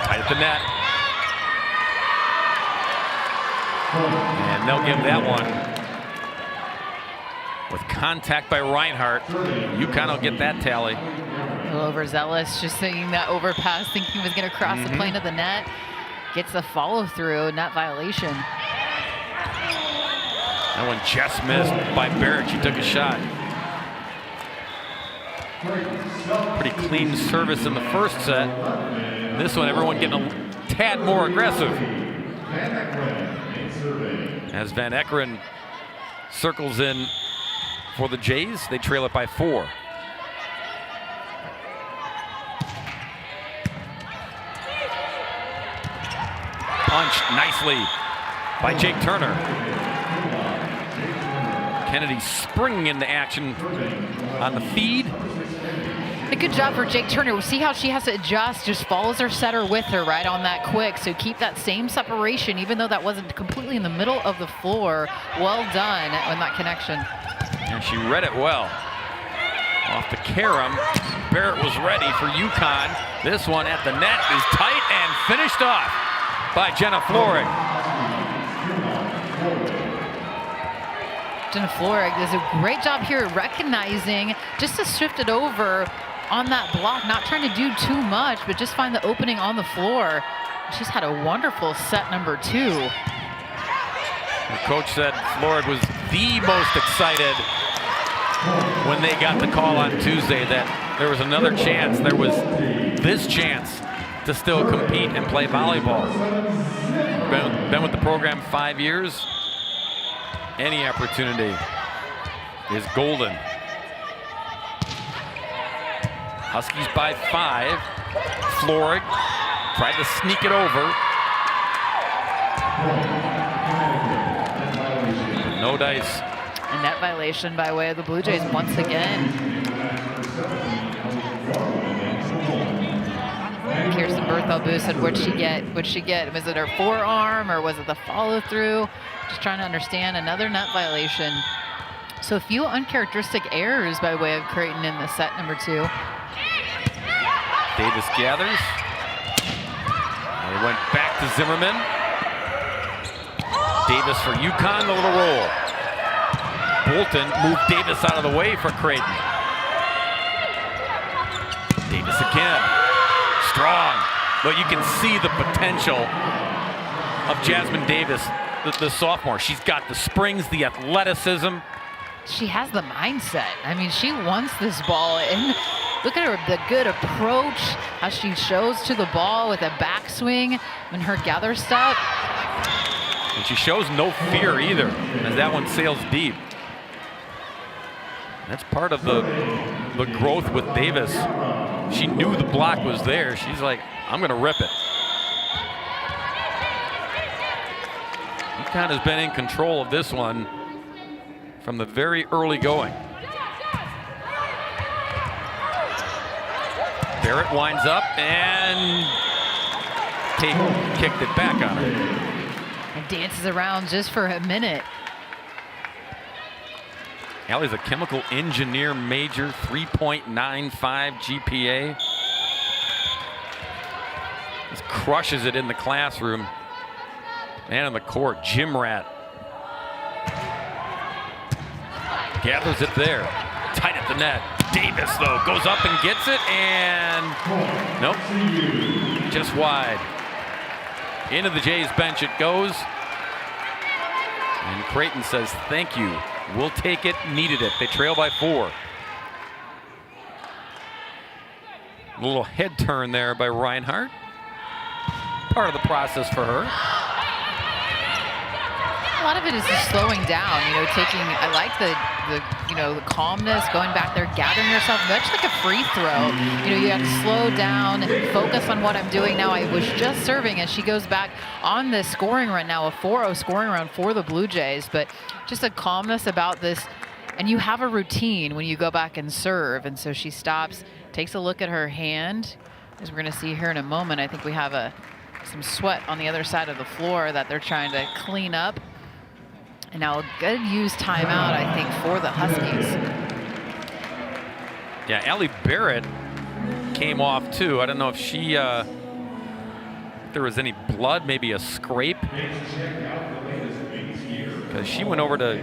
Tight at the net. And they'll give that one. With contact by Reinhardt, UConn will get that tally. A little overzealous, just thinking that overpass, thinking he was going to cross the plane of the net. Gets the follow-through, net violation. And when just missed by Barrett, she took a shot. Pretty clean service in the first set. This one, everyone getting a tad more aggressive. As Van Eckeren circles in for the Jays, they trail it by 4. Punched nicely by Jake Turner. Kennedy springing into action on the feed. A good job for Jake Turner. We'll see how she has to adjust, just follows her setter with her right on that quick. So keep that same separation, even though that wasn't completely in the middle of the floor. Well done on that connection. And she read it well. Off the carom, Barrett was ready for UConn. This one at the net is tight and finished off by Jenna Florig. Jenna Florig does a great job here recognizing just to shift it over on that block, not trying to do too much, but just find the opening on the floor. She's had a wonderful set number 2. The coach said Florig was the most excited when they got the call on Tuesday that there was another chance. There was this chance to still compete and play volleyball. Been with the program 5 years. Any opportunity is golden. Huskies by 5. Florig tried to sneak it over. No dice. A net violation by way of the Blue Jays once again. Kirsten Berthel said, what'd she get? What'd she get? Was it her forearm or was it the follow through? Just trying to understand. Another net violation. So a few uncharacteristic errors by way of Creighton in the set number 2. Davis gathers. And he went back to Zimmerman. Davis for UConn, the little roll. Bolton moved Davis out of the way for Creighton. Davis again. Strong. But you can see the potential of Jasmine Davis, the sophomore. She's got the springs, the athleticism. She has the mindset. I mean, she wants this ball in. Look at her, the good approach, how she shows to the ball with a backswing and her gather step. And she shows no fear either, as that one sails deep. That's part of the growth with Davis. She knew the block was there. She's like, I'm going to rip it. UConn has been in control of this one from the very early going. Barrett winds up and kicked it back on her. And dances around just for a minute. Allie's a chemical engineer major, 3.95 GPA. Just crushes it in the classroom and on the court. Gym rat. Gathers it there. Tight at the net. Davis, though, goes up and gets it, and nope, just wide. Into the Jays bench it goes. And Creighton says, thank you. We'll take it, needed it. They trail by 4. A little head turn there by Reinhardt. Part of the process for her. A lot of it is just slowing down, you know, I like the calmness, going back there, gathering yourself, much like a free throw. You know, you have to slow down, focus on what I'm doing now. I was just serving, and she goes back on this scoring run now, a 4-0 scoring run for the Blue Jays, but just a calmness about this. And you have a routine when you go back and serve, and so she stops, takes a look at her hand, as we're going to see here in a moment. I think we have some sweat on the other side of the floor that they're trying to clean up. And now a good used timeout, I think, for the Huskies. Yeah, Allie Barrett came off too. I don't know if she, if there was any blood, maybe a scrape. Because she went over to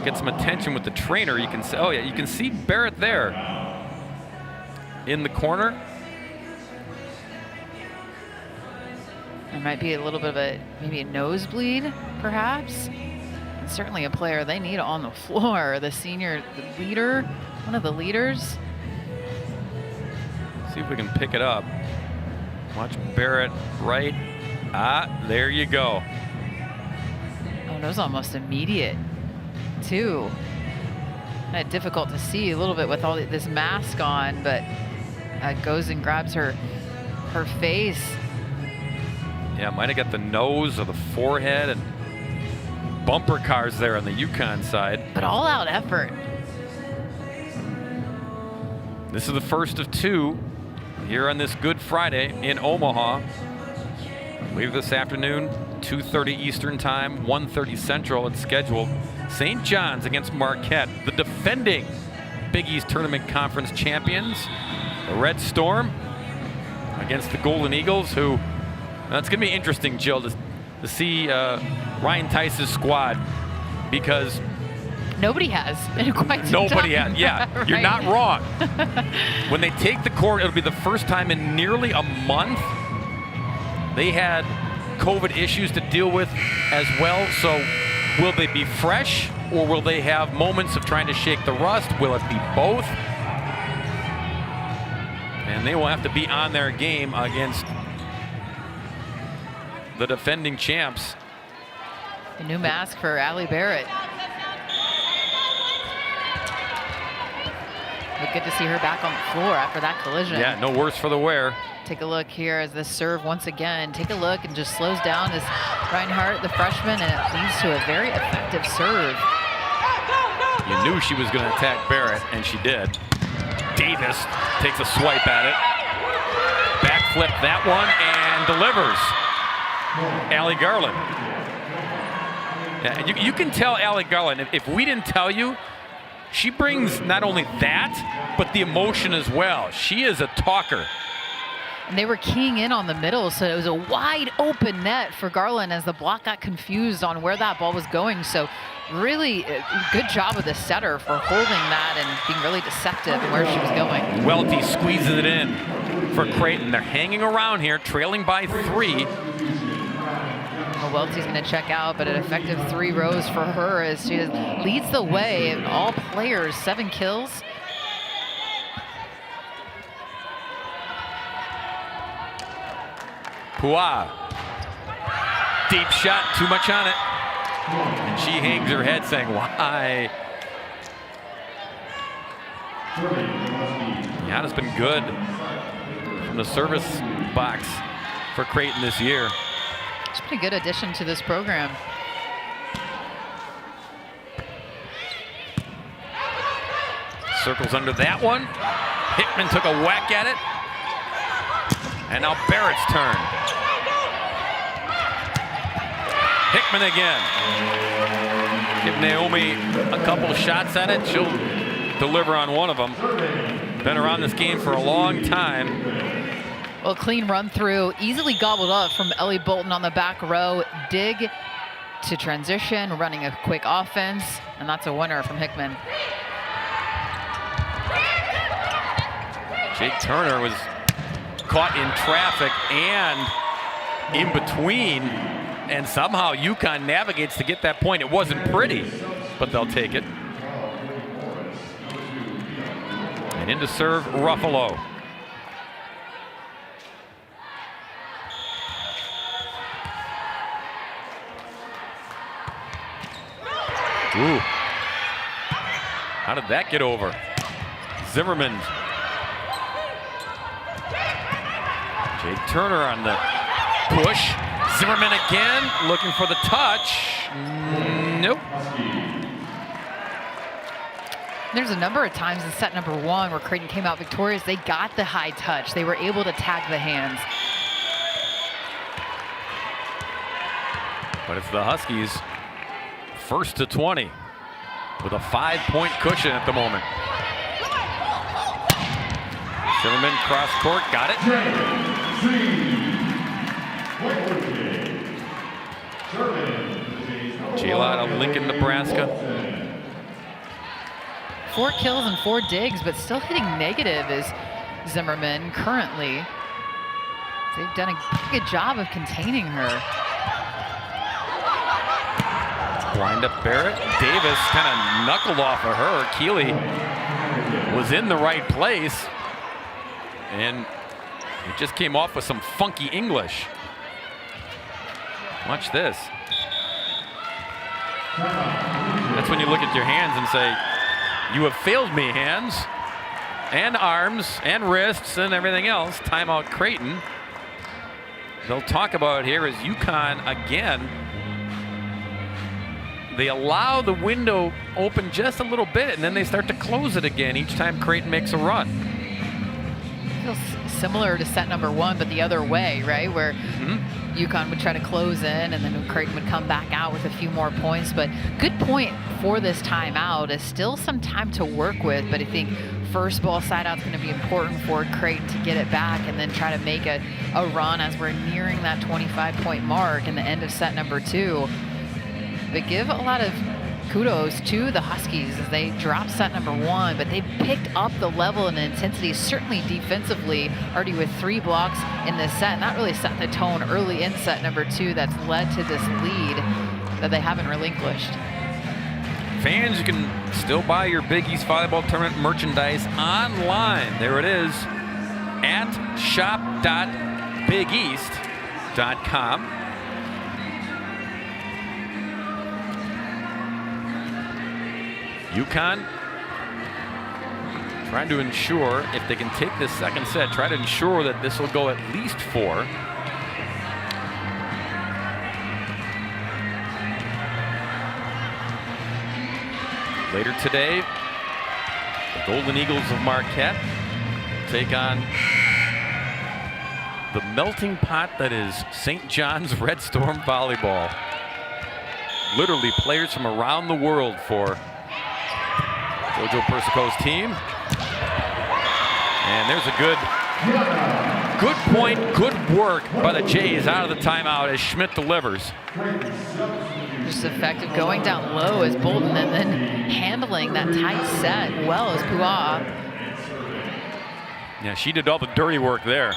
get some attention with the trainer. You can see, oh yeah, you can see Barrett there in the corner. There might be a little bit of maybe a nosebleed, perhaps. Certainly a player they need on the floor. The senior leader, one of the leaders. See if we can pick it up. Watch Barrett right. There you go. Oh, that was almost immediate, too. Kind of difficult to see a little bit with all this mask on, but goes and grabs her face. Yeah, might have got the nose or the forehead, and bumper cars there on the UConn side. But all-out effort. This is the first of 2 here on this Good Friday in Omaha. Later this afternoon, 2:30 Eastern Time, 1:30 Central. It's scheduled. St. John's against Marquette, the defending Big East Tournament Conference champions. The Red Storm against the Golden Eagles, who, it's going to be interesting, Jill, to see Ryan Tice's squad, because nobody has in quite some nobody time. has. Yeah, Right. You're not wrong. When they take the court, it'll be the first time in nearly a month. They had COVID issues to deal with as well. So will they be fresh, or will they have moments of trying to shake the rust? Will it be both? And they will have to be on their game against the defending champs. A new mask for Allie Barrett. But good to see her back on the floor after that collision. Yeah, no worse for the wear. Take a look here as this serve once again. Take a look and just slows down as Reinhardt, the freshman, and it leads to a very effective serve. You knew she was going to attack Barrett, and she did. Davis takes a swipe at it. Backflip that one and delivers. Allie Garland. Yeah, you can tell Allie Garland, if we didn't tell you, she brings not only that, but the emotion as well. She is a talker. And they were keying in on the middle, so it was a wide open net for Garland as the block got confused on where that ball was going. So really good job of the setter for holding that and being really deceptive in where she was going. Welty squeezes it in for Creighton. They're hanging around here, trailing by 3. Well, Welty's going to check out, but an effective 3 rows for her as she leads the way. All players, 7 kills. Pua. Deep shot, too much on it. And she hangs her head saying, why? Yana's been good from the service box for Creighton this year. It's been a good addition to this program. Circles under that one. Hickman took a whack at it. And now Barrett's turn. Hickman again. Give Naomi a couple shots at it. She'll deliver on one of them. Been around this game for a long time. Well, clean run through, easily gobbled up from Ellie Bolton on the back row. Dig to transition, running a quick offense, and that's a winner from Hickman. Jake Turner was caught in traffic and in between, and somehow UConn navigates to get that point. It wasn't pretty, but they'll take it. And in to serve Ruffalo. Ooh. How did that get over? Zimmerman. Jake Turner on the push. Zimmerman again, looking for the touch. Nope. There's a number of times in set number 1 where Creighton came out victorious. They got the high touch. They were able to tag the hands. But it's the Huskies first to 20 with a 5-point cushion at the moment. Zimmerman cross court, got it. Jayla out of Lincoln, Nebraska. 4 kills and 4 digs, but still hitting negative is Zimmerman currently. They've done a good job of containing her. Blind up Barrett. Davis kind of knuckled off of her. Keeley was in the right place, and it just came off with some funky English. Watch this. That's when you look at your hands and say, you have failed me, hands and arms and wrists and everything else. Timeout Creighton. They'll talk about here is UConn again. They allow the window open just a little bit, and then they start to close it again each time Creighton makes a run. Feels similar to set number 1, but the other way, right? Where UConn would try to close in, and then Creighton would come back out with a few more points. But good point for this timeout is still some time to work with, but I think first ball side out is going to be important for Creighton to get it back and then try to make a run as we're nearing that 25-point mark in the end of set number 2. But give a lot of kudos to the Huskies as they dropped set number 1, but they picked up the level and the intensity, certainly defensively, already with 3 blocks in this set. And that really set the tone early in set number 2 that's led to this lead that they haven't relinquished. Fans, you can still buy your Big East Volleyball Tournament merchandise online. There it is at shop.bigeast.com. UConn trying to ensure, if they can take this second set, try to ensure that this will go at least 4. Later today, the Golden Eagles of Marquette take on the melting pot that is St. John's Red Storm Volleyball. Literally players from around the world for JoJo Persico's team. And there's a good point, good work by the Jays out of the timeout as Schmidt delivers. Just effective going down low as Bolton and then handling that tight set well as Pua. Yeah, she did all the dirty work there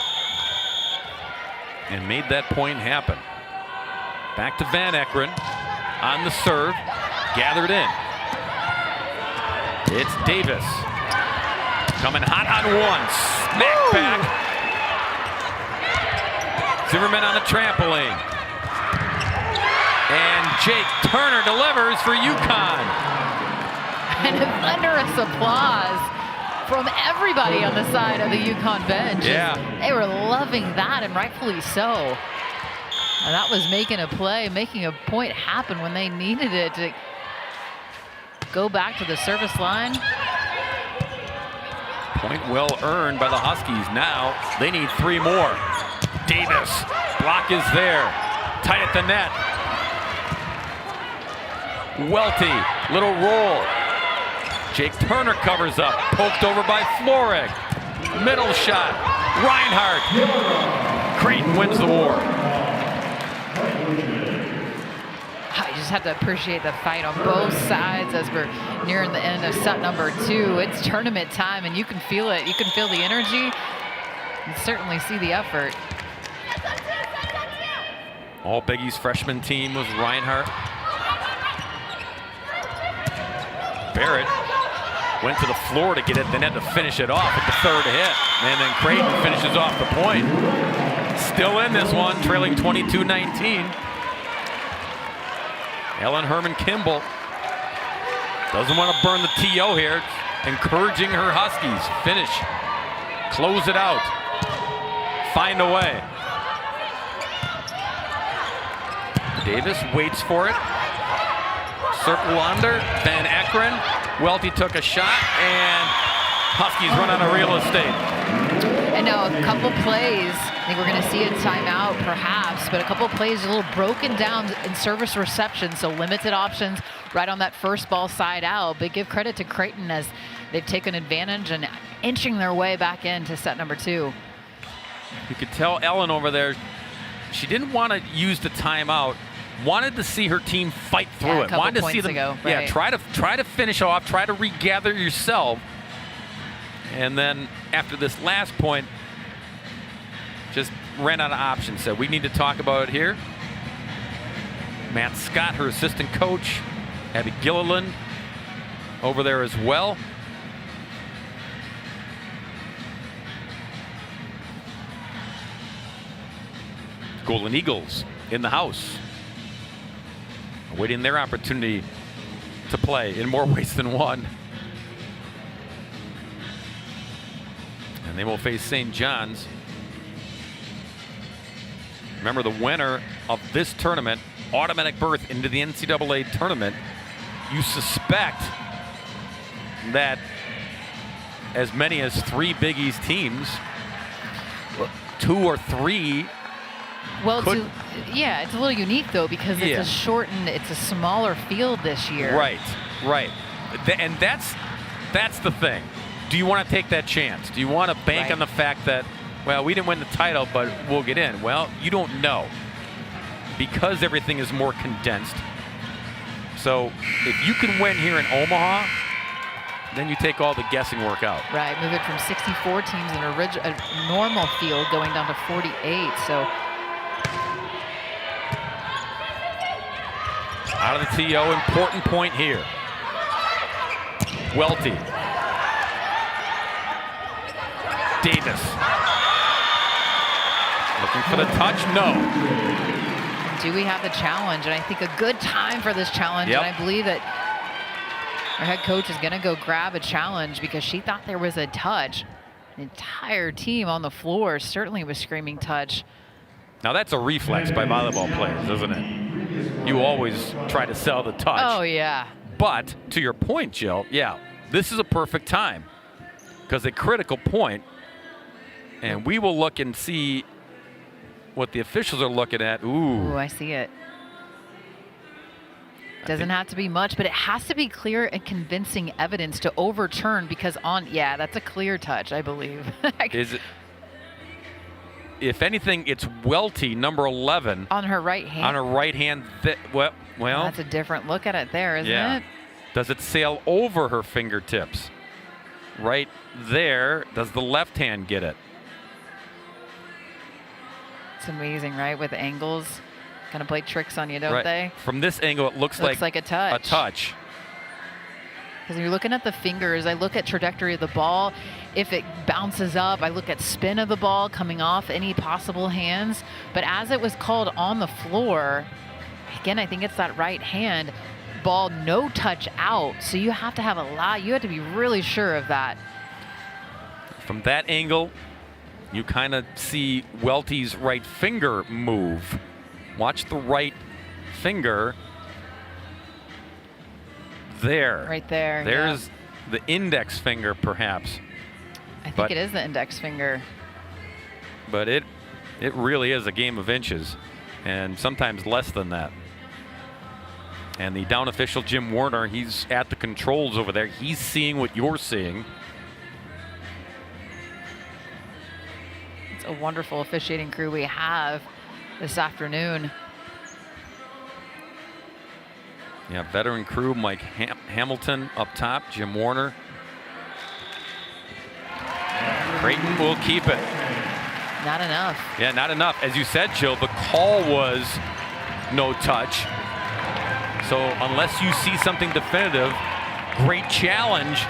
and made that point happen. Back to Van Ekeren on the serve, gathered in. It's Davis coming hot on one, smack back. Zimmerman on the trampoline. And Jake Turner delivers for UConn. And a thunderous applause from everybody on the side of the UConn bench. Yeah. They were loving that, and rightfully so. And that was making a play, making a point happen when they needed it to go back to the service line. Point well earned by the Huskies. Now they need 3 more. Davis, block is there. Tight at the net. Welty, little roll. Jake Turner covers up, poked over by Florig. Middle shot, Reinhardt. Creighton wins the war. I just have to appreciate the fight on both sides as we're nearing the end of set number 2. It's tournament time, and you can feel it. You can feel the energy and certainly see the effort. All Big East freshman team was Reinhardt. Barrett went to the floor to get it, then had to finish it off with the 3rd hit. And then Creighton finishes off the point. Still in this one, trailing 22-19. Ellen Herman Kimball doesn't want to burn the TO here, encouraging her Huskies. Finish, close it out, find a way. Davis waits for it. Circle under, Van Ekeren. Welty took a shot, and Huskies run out of real estate. And now a couple plays, I think we're going to see a timeout perhaps, but a couple plays a little broken down in service reception, so limited options right on that first ball side out. But give credit to Creighton as they've taken advantage and inching their way back into set number 2. You could tell Ellen over there, she didn't want to use the timeout, wanted to see her team fight through it. Wanted to see them, right. try to finish off, try to regather yourself. And then after this last point, just ran out of options. So we need to talk about it here. Matt Scott, her assistant coach, Abby Gilliland over there as well. Golden Eagles in the house, awaiting their opportunity to play in more ways than one. And they will face St. John's. Remember, the winner of this tournament, automatic berth into the NCAA tournament. You suspect that as many as 3 Big East teams, 2 or 3. Well, yeah, it's a little unique though because it's a shortened, it's a smaller field this year. Right, right, and that's the thing. Do you want to take that chance? Do you want to bank on the fact that, well, we didn't win the title, but we'll get in? Well, you don't know because everything is more condensed. So if you can win here in Omaha, then you take all the guessing work out. Right, move it from 64 teams in a normal field going down to 48. So out of the TO, important point here. Welty. Davis. Looking for the touch, no. Do we have the challenge? And I think a good time for this challenge. Yep. And I believe that our head coach is going to go grab a challenge because she thought there was a touch. The entire team on the floor certainly was screaming touch. Now that's a reflex by volleyball players, isn't it? You always try to sell the touch. Oh, yeah. But to your point, Jill, yeah, this is a perfect time because a critical point, and we will look and see what the officials are looking at. Ooh. Ooh, I see it. Doesn't have to be much, but it has to be clear and convincing evidence to overturn, because that's a clear touch, I believe. Is it? If anything, it's Welty, number 11. On her right hand. On her right hand. Well. That's a different look at it there, isn't it? Does it sail over her fingertips? Right there. Does the left hand get it? It's amazing, right? With angles. Kind of play tricks on you, don't they? From this angle, it looks like a touch. A touch. Because when you're looking at the fingers, I look at trajectory of the ball. If it bounces up, I look at spin of the ball coming off any possible hands. But as it was called on the floor, again, I think it's that right hand ball, no touch out. So you have to have you have to be really sure of that. From that angle, you kind of see Welty's right finger move. Watch the right finger. There. Right there. There's the index finger, perhaps. I think it is the index finger. But it really is a game of inches, and sometimes less than that. And the down official, Jim Warner, he's at the controls over there. He's seeing what you're seeing. It's a wonderful officiating crew we have this afternoon. Yeah, veteran crew, Mike Hamilton up top, Jim Warner. Creighton will keep it. Not enough. Yeah, not enough. As you said, Jill, the call was no touch. So unless you see something definitive, great challenge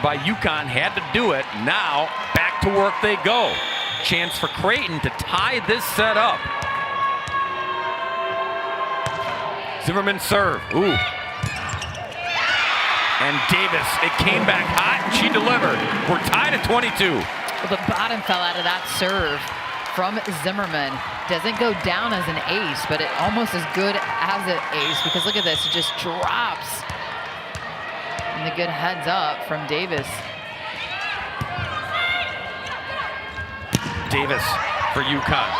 by UConn, had to do it. Now back to work they go. Chance for Creighton to tie this set up. Zimmerman serve. Ooh. And Davis, it came back hot and she delivered. We're tied at 22. Well, the bottom fell out of that serve from Zimmerman. Doesn't go down as an ace, but it almost as good as an ace, because look at this, it just drops. And the good heads up from Davis. Davis for UConn.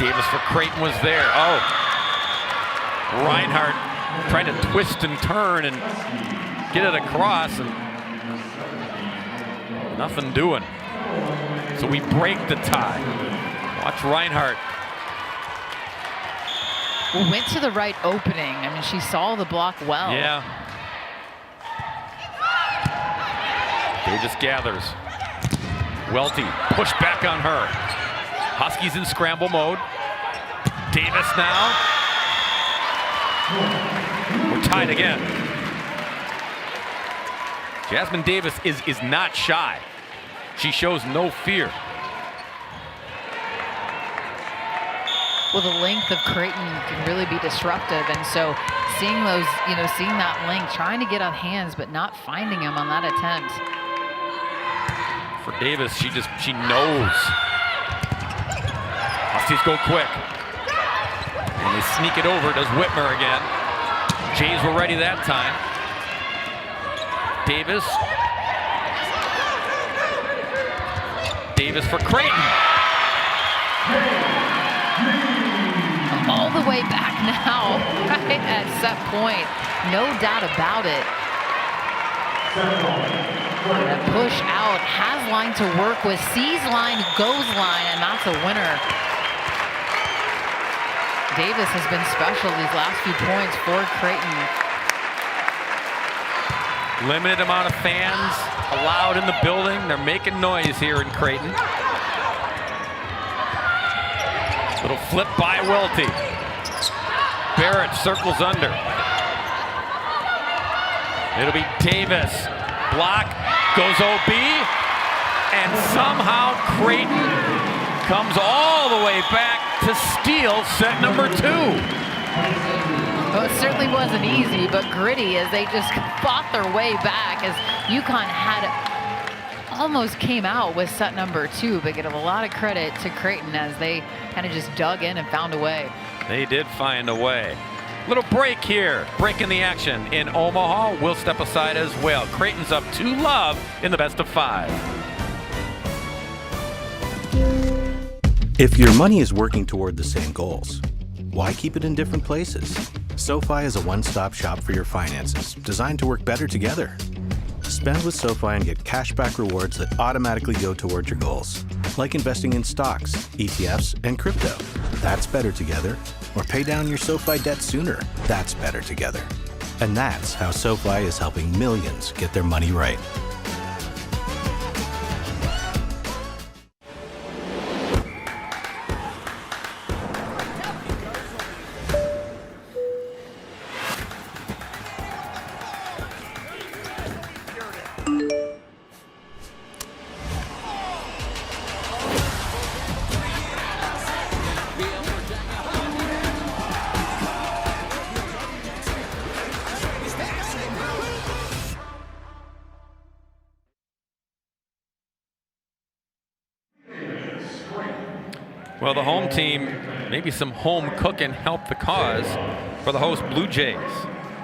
Davis for Creighton was there. Oh. Reinhardt trying to twist and turn and get it across, and nothing doing. So we break the tie. Watch Reinhardt. Well, went to the right opening. I mean, she saw the block well. Yeah. Davis gathers. Welty pushed back on her. Huskies in scramble mode. Davis now. We're tied again. Jasmine Davis is not shy. She shows no fear. Well, the length of Creighton can really be disruptive, and so seeing those, seeing that length, trying to get on hands, but not finding him on that attempt. For Davis, she knows. Huskies go quick. And they sneak it over, does Whitmer again. Jays were ready that time. Davis. Davis for Creighton. All the way back now, right at set point. No doubt about it. And a push out, has line to work with, sees line, goes line, and that's a winner. Davis has been special these last few points for Creighton. Limited amount of fans allowed in the building. They're making noise here in Creighton. Little flip by Welty. Barrett circles under. It'll be Davis. Block, goes OB, and somehow Creighton comes all the way back to steal set number 2. Well, it certainly wasn't easy, but gritty as they just fought their way back, as UConn almost came out with set number 2, but give a lot of credit to Creighton as they kind of just dug in and found a way. They did find a way. Little break here, breaking the action in Omaha. We'll step aside as well. Creighton's up 2-love in the best of 5. If your money is working toward the same goals, why keep it in different places? SoFi is a one-stop shop for your finances, designed to work better together. Spend with SoFi and get cashback rewards that automatically go toward your goals, like investing in stocks, ETFs, and crypto. That's better together. Or pay down your SoFi debt sooner. That's better together. And that's how SoFi is helping millions get their money right. Well, the home team, maybe some home cooking helped the cause for the host Blue Jays.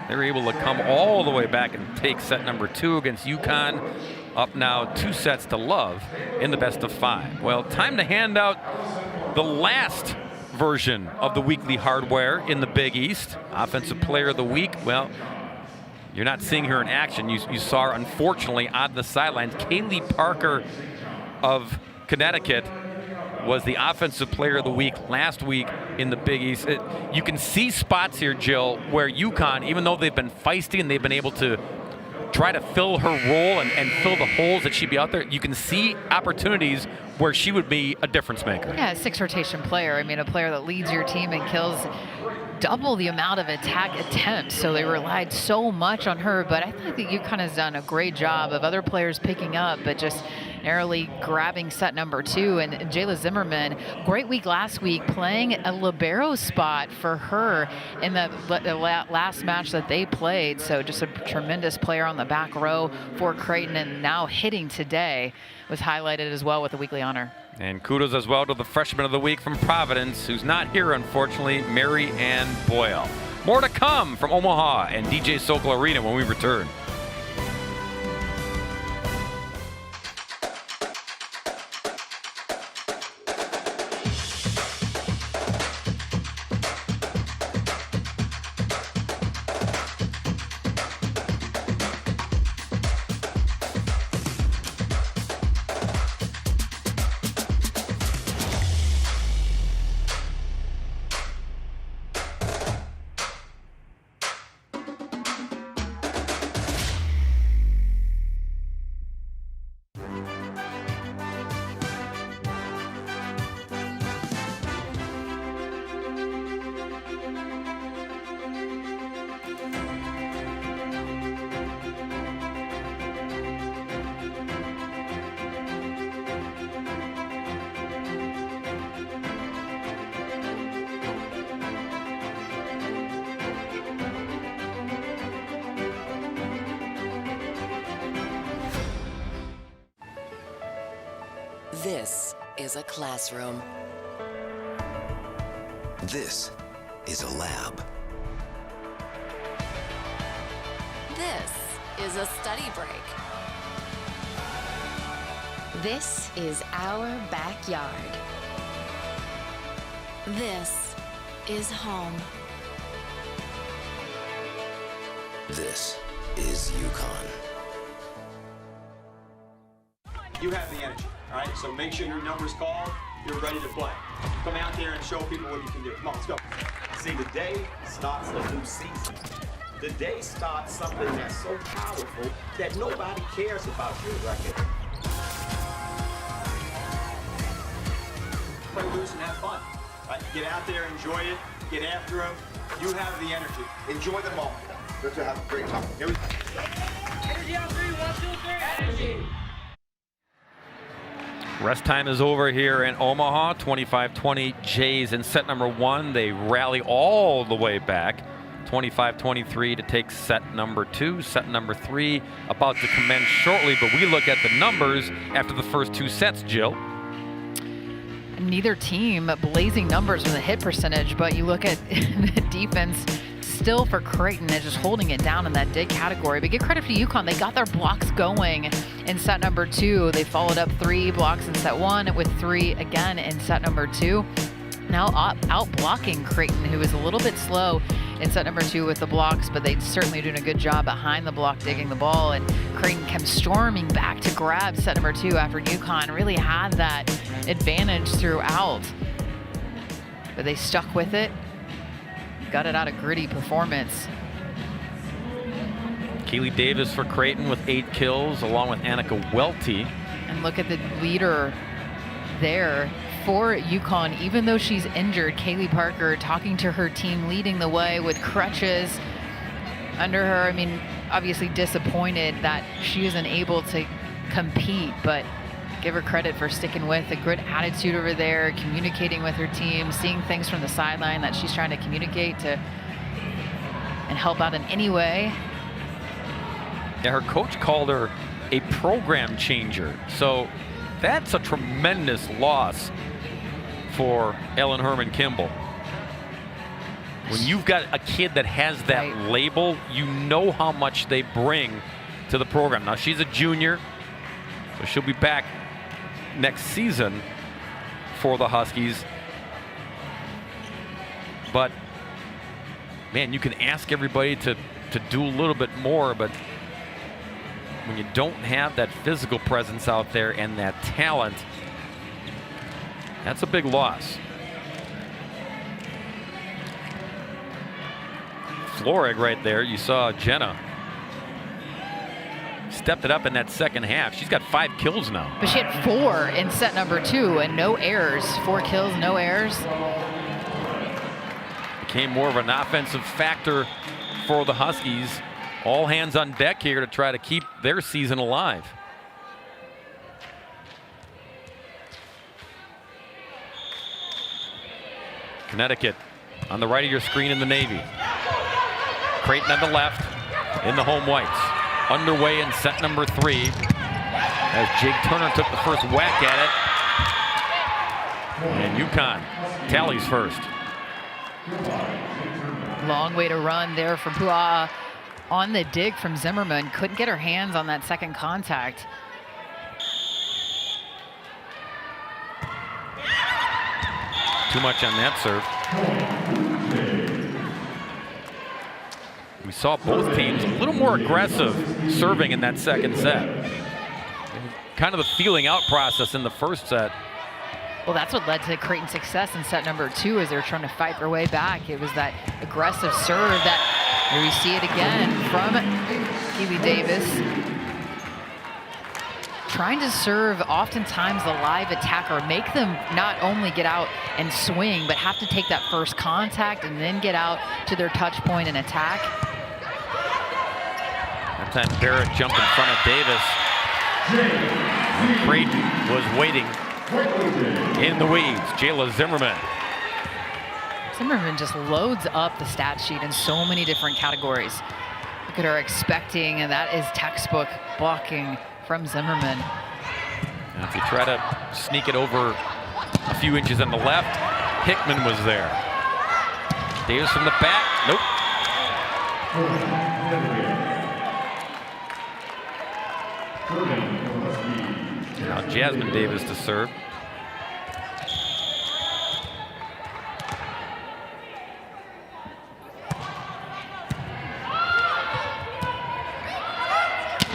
They were able to come all the way back and take set number 2 against UConn, up now 2 sets to love in the best of 5. Well, time to hand out the last version of the weekly hardware in the Big East. Offensive Player of the Week. Well, you're not seeing her in action. You saw her, unfortunately, on the sidelines. Kaylee Parker of Connecticut was the Offensive Player of the Week last week in the Big East. You can see spots here, Jill, where UConn, even though they've been feisty and they've been able to try to fill her role and fill the holes that she'd be out there, you can see opportunities where she would be a difference maker. Yeah, a 6-rotation player. I mean, a player that leads your team and kills double the amount of attack attempts, so they relied so much on her. But I think that UConn has done a great job of other players picking up, but just narrowly grabbing set number 2. And Jayla Zimmerman, great week last week, playing a libero spot for her in the last match that they played. So just a tremendous player on the back row for Creighton, and now hitting today was highlighted as well with a weekly honor. And kudos as well to the Freshman of the Week from Providence, who's not here, unfortunately, Mary Ann Boyle. More to come from Omaha and DJ Sokol Arena when we return. This is a classroom. This is a lab. This is a study break. This is our backyard. This is home. This is UConn. You have the energy, all right? So make sure your number's called, you're ready to play. Come out there and show people what you can do. Come on, let's go. See, the day starts a new season. The day starts something that's so powerful that nobody cares about your record. Play loose and have fun. All right, get out there, enjoy it, get after them. You have the energy. Enjoy the moment. Let's have a great time. Here we go. Energy on 3, 1, 2, 3. Energy. Rest time is over here in Omaha. 25-20 Jays in set number 1. They rally all the way back. 25-23 to take set number 2. Set number 3 about to commence shortly, but we look at the numbers after the first 2 sets, Jill. Neither team blazing numbers from the hit percentage, but you look at the defense still for Creighton is just holding it down in that dig category. But give credit to UConn. They got their blocks going in set number 2. They followed up 3 blocks in set 1 with 3 again in set number 2. now out blocking Creighton, who was a little bit slow in set number 2 with the blocks, but they certainly doing a good job behind the block digging the ball. And Creighton comes storming back to grab set number 2 after UConn really had that advantage throughout. But they stuck with it, got it out of gritty performance. Keely Davis for Creighton with 8 kills, along with Annika Welty. And look at the leader there for UConn. Even though she's injured, Kaylee Parker talking to her team, leading the way with crutches under her. I mean, obviously disappointed that she isn't able to compete, but give her credit for sticking with a good attitude over there, communicating with her team, seeing things from the sideline that she's trying to communicate to and help out in any way. Yeah, her coach called her a program changer. So that's a tremendous loss for Ellen Herman Kimball. When you've got a kid that has that label, you know how much they bring to the program. Now, she's a junior, so she'll be back next season for the Huskies. But, man, you can ask everybody to do a little bit more, but when you don't have that physical presence out there and that talent, that's a big loss. Florig right there. You saw Jenna stepped it up in that second half. She's got 5 kills now. But she had 4 in set number 2 and no errors. 4 kills, no errors. Became more of an offensive factor for the Huskies. All hands on deck here to try to keep their season alive. Connecticut on the right of your screen in the navy. Creighton on the left in the home whites. Underway in set number 3 as Jake Turner took the first whack at it. And UConn tallies first. Long way to run there for Pua'a. On the dig from Zimmerman, couldn't get her hands on that second contact. Too much on that serve. We saw both teams a little more aggressive serving in that second set. Kind of the feeling out process in the first set. Well, that's what led to Creighton's success in set number 2 as they were trying to fight their way back. It was that aggressive serve that, here we see it again from Keely Davis. Trying to serve oftentimes the live attacker, make them not only get out and swing, but have to take that first contact and then get out to their touch point and attack. That time Barrett jumped in front of Davis. Creighton was waiting in the weeds. Jayla Zimmerman. Zimmerman just loads up the stat sheet in so many different categories. Look at her expecting, and that is textbook blocking from Zimmerman. Now if you try to sneak it over a few inches on the left, Hickman was there. Davis from the back, nope. Now Jasmine Davis to serve.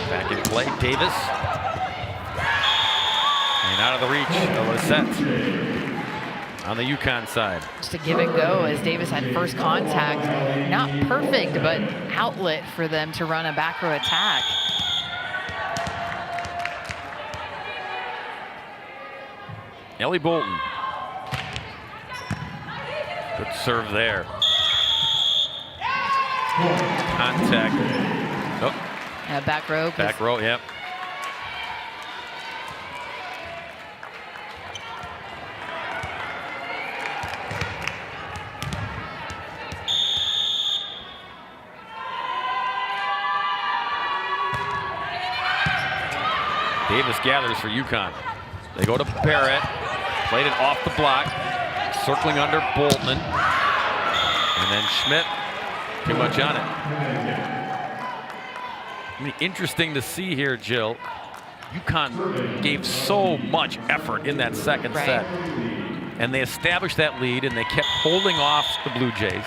Back in play, Davis. And out of the reach of a set on the UConn side. Just a give and go as Davis had first contact. Not perfect, but outlet for them to run a back row attack. Ellie Bolton. Good serve there. Contact. Oh. Yeah, back row. Back row, yep. Davis gathers for UConn. They go to Barrett. Played it off the block. Circling under Boltman. And then Schmidt. Too much on it. I mean, interesting to see here, Jill. UConn gave so much effort in that second set. And they established that lead, and they kept holding off the Blue Jays.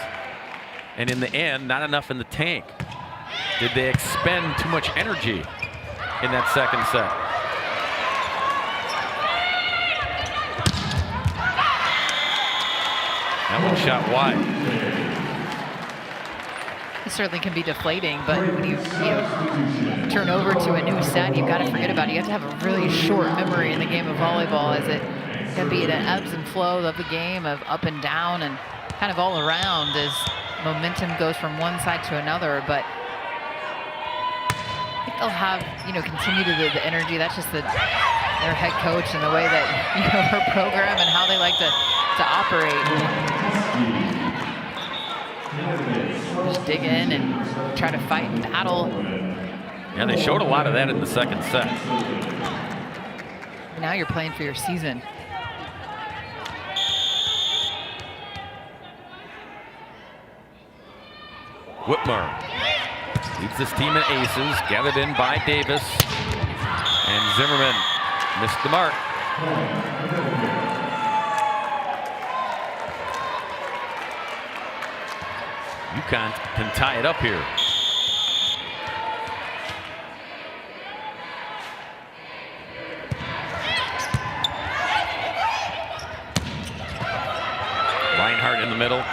And in the end, not enough in the tank. Did they expend too much energy in that second set? That one shot wide. It certainly can be deflating, but when you turn over to a new set, you've got to forget about it. You have to have a really short memory in the game of volleyball, as it can be the ebbs and flows of the game, of up and down and kind of all around as momentum goes from one side to another. But I think they'll have, continue to the energy. That's just their head coach and the way that, her program and how they like to operate. Just dig in and try to fight and battle. Yeah, they showed a lot of that in the second set. Now you're playing for your season. Whitmer leads this team in aces, gathered in by Davis. And Zimmerman missed the mark. UConn can tie it up here. Reinhardt in the middle.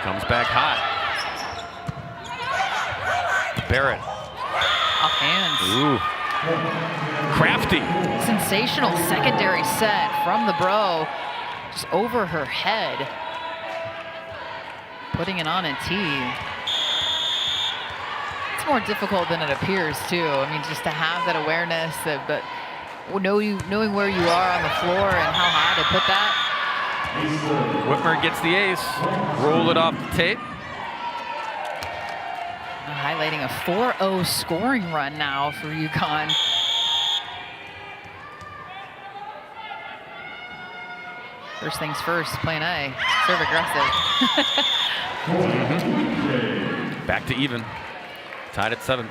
Comes back hot. Barrett. Off hands. Ooh. Crafty. Sensational secondary set from the Bro. Just over her head. Putting it on a tee. It's more difficult than it appears, too. I mean, just to have that awareness, but knowing where you are on the floor and how high to put that. Whitmer gets the ace. Roll it off the tape. Highlighting a 4-0 scoring run now for UConn. First things first, plan A. Serve aggressive. Back to even. Tied at 7.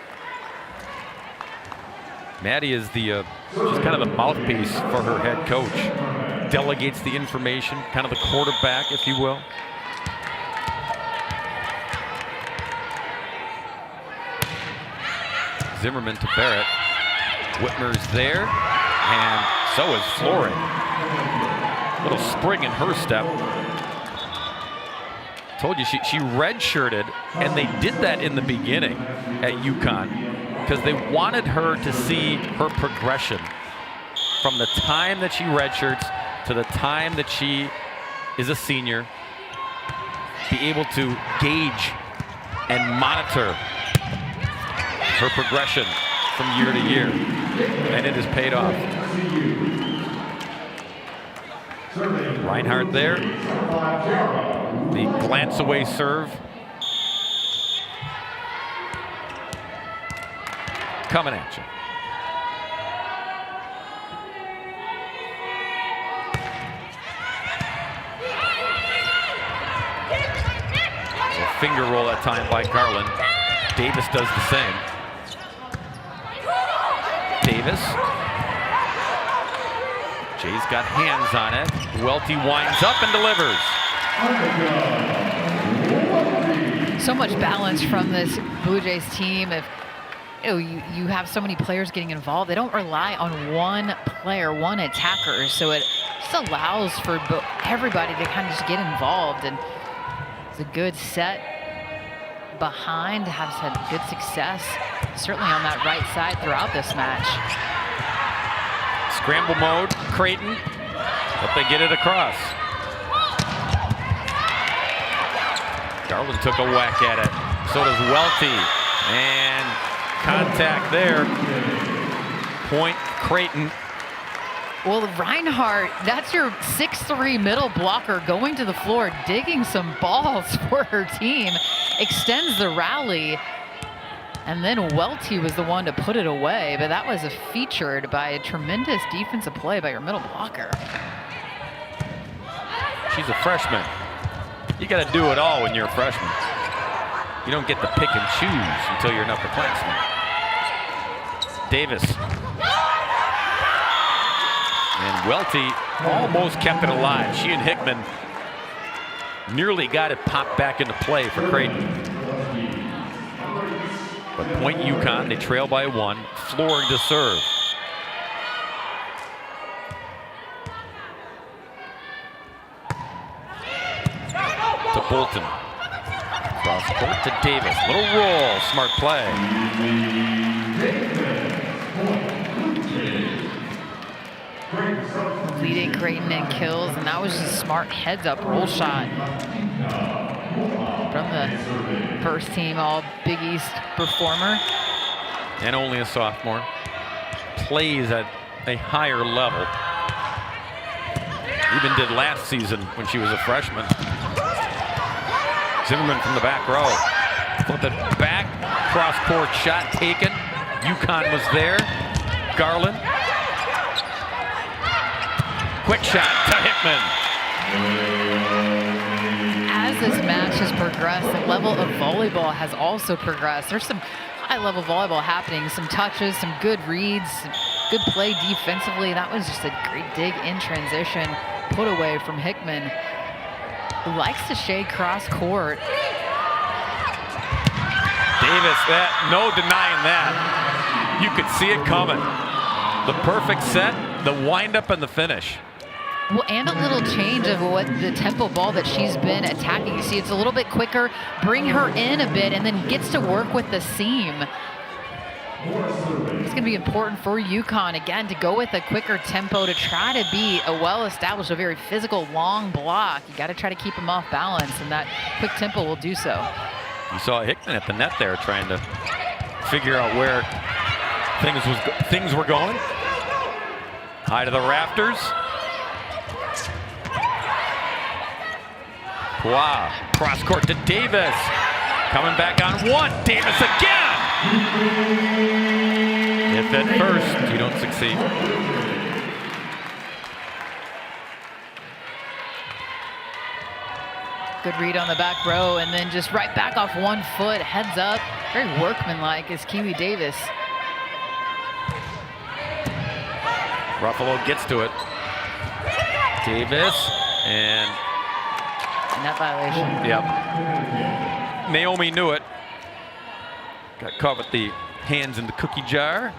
Maddie is she's kind of the mouthpiece for her head coach. Delegates the information, kind of the quarterback, if you will. Zimmerman to Barrett. Whitmer's there, and so is Flory. Little spring in her step. Told you she redshirted, and they did that in the beginning at UConn because they wanted her to see her progression from the time that she redshirts to the time that she is a senior, be able to gauge and monitor her progression from year to year, and it has paid off. Reinhardt there. The glance away serve. Coming at you. So finger roll that time by Garland. Davis does the same. Davis. Jay's got hands on it. Welty winds up and delivers. So much balance from this Blue Jays team. If you have so many players getting involved, they don't rely on one player, one attacker. So it just allows for everybody to kind of just get involved. And it's a good set behind, has had good success, certainly on that right side throughout this match. Scramble mode, Creighton, but they get it across. Garland took a whack at it. So does Welty. And contact there. Point Creighton. Well, Reinhardt, that's your 6'3" middle blocker going to the floor, digging some balls for her team. Extends the rally. And then Welty was the one to put it away, but that was featured by a tremendous defensive play by your middle blocker. She's a freshman. You got to do it all when you're a freshman. You don't get to pick and choose until you're an upperclassman. Davis. And Welty almost kept it alive. She and Hickman nearly got it popped back into play for Creighton. But point UConn, they trail by 1, flooring to serve. To Bolton. Cross court to Davis. Little roll, smart play. Leading Creighton in kills, and that was just a smart heads-up roll shot from the first team all Big East performer. And only a sophomore. Plays at a higher level. Even did last season when she was a freshman. Zimmerman from the back row. Flip it back. Cross court shot taken. UConn was there. Garland. Quick shot to Hickman. As this match has progressed, the level of volleyball has also progressed. There's some high-level volleyball happening, some touches, some good reads, good play defensively. That was just a great dig in transition. Put away from Hickman, who likes to shade cross court. Davis, no denying that. You could see it coming. The perfect set, the windup, and the finish. Well, and a little change of what the tempo ball that she's been attacking. You see, it's a little bit quicker, bring her in a bit, and then gets to work with the seam. It's going to be important for UConn, again, to go with a quicker tempo to try to be a well-established, a very physical, long block. You got to try to keep them off balance, and that quick tempo will do so. You saw Hickman at the net there trying to figure out where things were going. High to the rafters. Wow, cross court to Davis. Coming back on 1, Davis again! If at first you don't succeed. Good read on the back row, and then just right back off 1 foot, heads up. Very workmanlike is Kiwi Davis. Ruffalo gets to it. Davis, and net violation. Yep. Naomi knew it. Got caught with the hands in the cookie jar.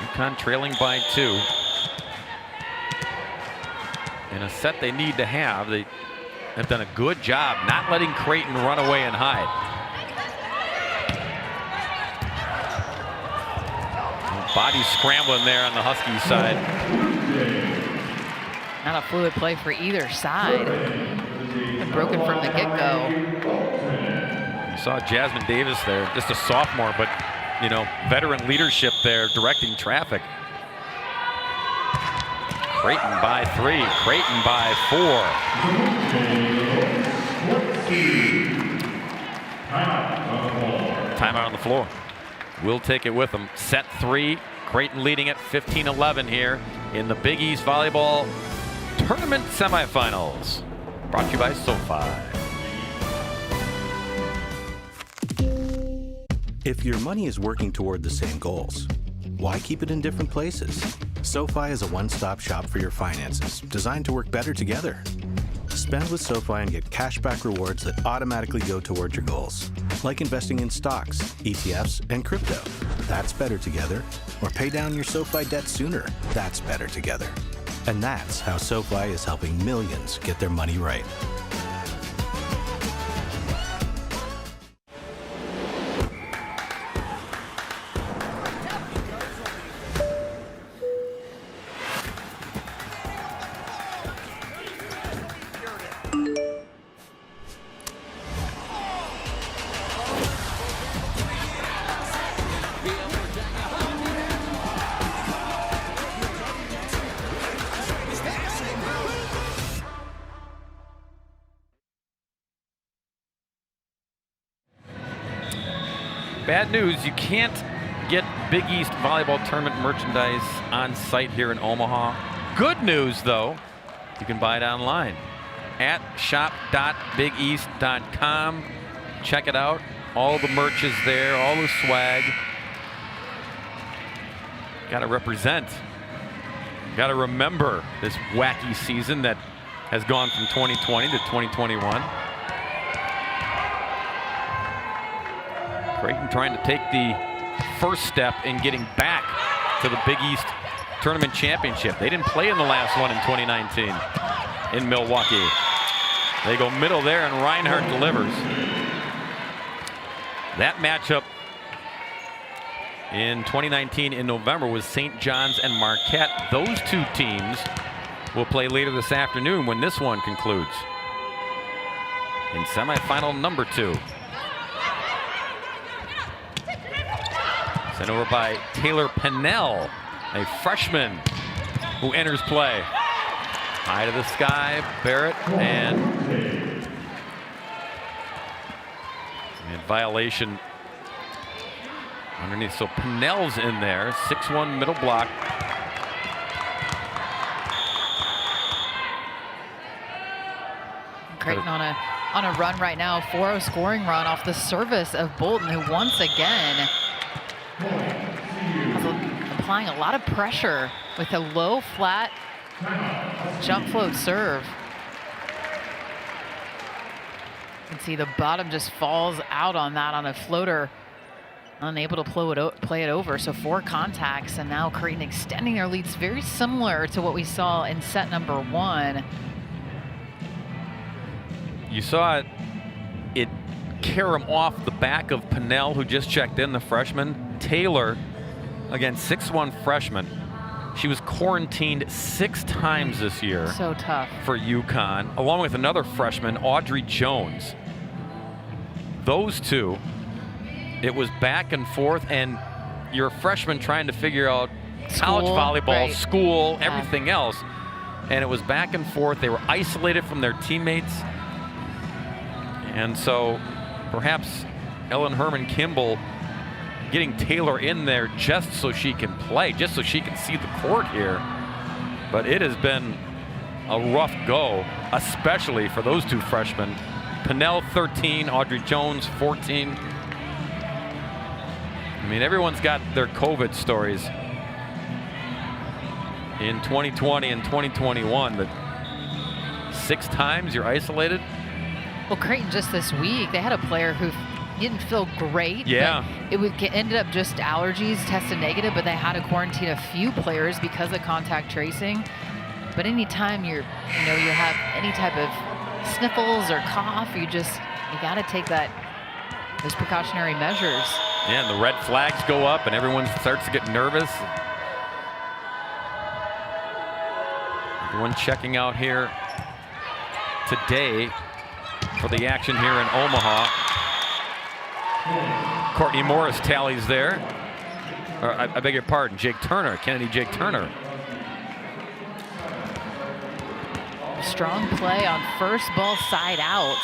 UConn trailing by 2. In a set they need to have. They have done a good job not letting Creighton run away and hide. Bodies scrambling there on the Huskies side. Not a fluid play for either side. And broken from the get-go. You saw Jasmine Davis there, just a sophomore, but you know, veteran leadership there directing traffic. Creighton by 3, Creighton by 4. Timeout on the floor. We'll take it with them. Set 3, Creighton leading at 15-11 here in the Big East Volleyball Tournament Semifinals. Brought to you by SoFi. If your money is working toward the same goals, why keep it in different places? SoFi is a one-stop shop for your finances, designed to work better together. Spend with SoFi and get cashback rewards that automatically go toward your goals, like investing in stocks, ETFs, and crypto. That's better together. Or pay down your SoFi debt sooner. That's better together. And that's how SoFi is helping millions get their money right. Bad news, you can't get Big East Volleyball Tournament merchandise on site here in Omaha. Good news, though, you can buy it online at shop.bigeast.com. Check it out. All the merch is there, all the swag. Got to represent. Got to remember this wacky season that has gone from 2020 to 2021. Creighton trying to take the first step in getting back to the Big East Tournament Championship. They didn't play in the last one in 2019 in Milwaukee. They go middle there, and Reinhardt delivers. That matchup in 2019 in November was St. John's and Marquette. Those two teams will play later this afternoon when this one concludes in semifinal number 2. Sent over by Taylor Pennell, a freshman who enters play. High to the sky, Barrett, and violation underneath. So Pennell's in there, 6'1" middle block. Creighton on a run right now, 4-0 scoring run off the service of Bolton, who once again is applying a lot of pressure with a low, flat jump float serve. You can see the bottom just falls out on that on a floater, unable to play it over. So 4 contacts, and now Creighton extending their leads, very similar to what we saw in set number 1. You saw it carom off the back of Pennell, who just checked in, the freshman. Taylor, again, 6'1" freshman. She was quarantined 6 times this year. So tough. For UConn, along with another freshman, Audrey Jones. Those two, it was back and forth, and you're a freshman trying to figure out college volleyball, right. school, everything else. And it was back and forth. They were isolated from their teammates. And so perhaps Ellen Herman Kimball getting Taylor in there just so she can play, just so she can see the court here. But it has been a rough go, especially for those 2 freshmen. Pennell 13, Audrey Jones 14. I mean, everyone's got their COVID stories in 2020 and 2021, but 6 times you're isolated. Well, Creighton just this week, they had a player who didn't feel great. Yeah. But it ended up just allergies, tested negative, but they had to quarantine a few players because of contact tracing. But anytime you have any type of sniffles or cough, you got to take those precautionary measures. Yeah, and the red flags go up and everyone starts to get nervous. Everyone checking out here today for the action here in Omaha. Courtney Morris tallies there. Or, I beg your pardon, Kennedy Jake Turner. Strong play on first ball side out.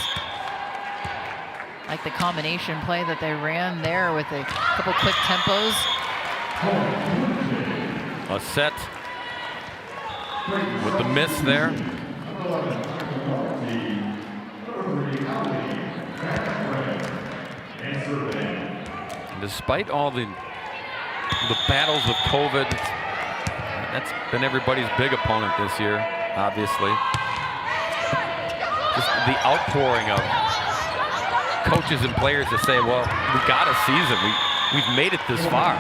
Like the combination play that they ran there with a couple quick tempos. A set with the miss there. And despite all the battles with COVID, that's been everybody's big opponent this year, obviously. Just the outpouring of coaches and players to say, well, we got a season. We've made it this far.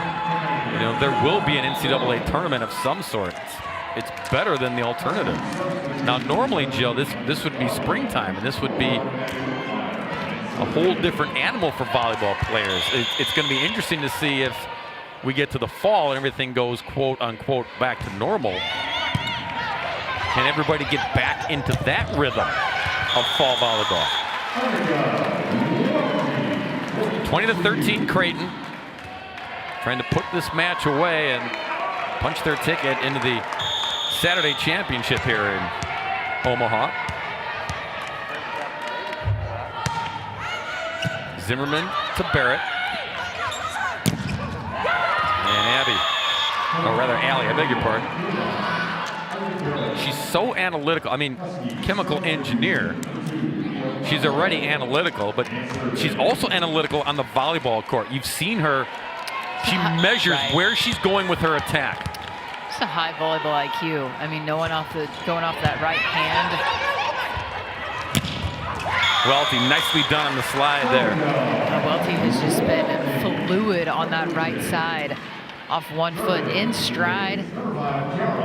There will be an NCAA tournament of some sort. It's better than the alternative. Now, normally, Jill, this would be springtime, and this would be a whole different animal for volleyball players. It's going to be interesting to see if we get to the fall and everything goes, quote unquote, back to normal. Can everybody get back into that rhythm of fall volleyball? 20-13 Creighton, trying to put this match away and punch their ticket into the Saturday championship here in Omaha. Zimmerman to Barrett. And Allie, I beg your pardon. She's so analytical. I mean, chemical engineer. She's already analytical, but she's also analytical on the volleyball court. You've seen her. She measures where she's going with her attack. It's a high volleyball IQ. I mean, going off that right hand. Welty, nicely done on the slide there. Welty has just been fluid on that right side. Off one foot, in stride.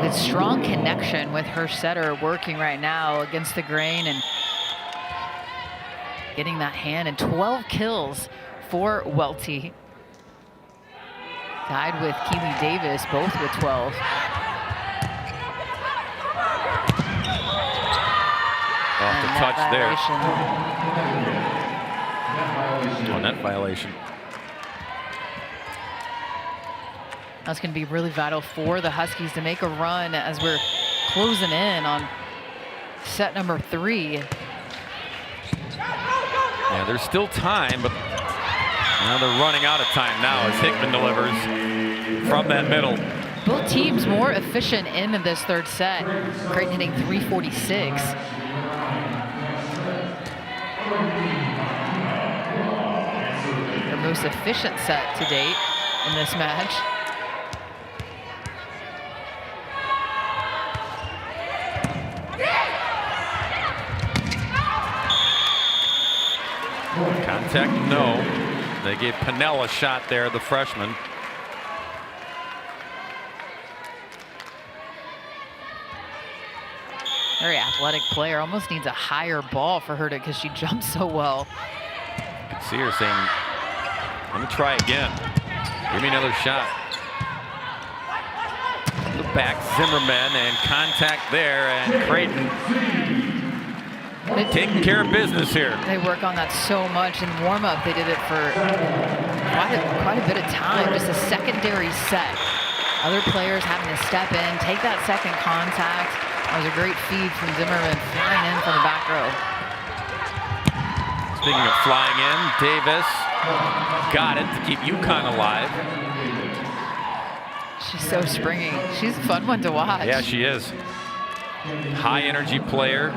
With strong connection with her setter working right now against the grain and getting that hand. And 12 kills for Welty. Tied with Keely Davis, both with 12. Off the touch there. Oh, net violation. That's going to be really vital for the Huskies to make a run as we're closing in on set number 3. Yeah, there's still time, but now they're running out of time now as Hickman delivers from that middle. Both teams more efficient in this third set. Creighton hitting 346. Their most efficient set to date in this match. Contact, no. They gave Pinnell a shot there, the freshman. Very athletic player. Almost needs a higher ball for her to, because she jumps so well. You can see her saying, let me try again. Give me another shot. The back, Zimmerman, and contact there, and Creighton taking care of business here. They work on that so much in warm-up. They did it for quite a bit of time. Just a secondary set. Other players having to step in, take that second contact. That was a great feed from Zimmerman, flying in from the back row. Speaking of flying in, Davis got it to keep UConn alive. She's so springy. She's a fun one to watch. Yeah, she is. High energy player.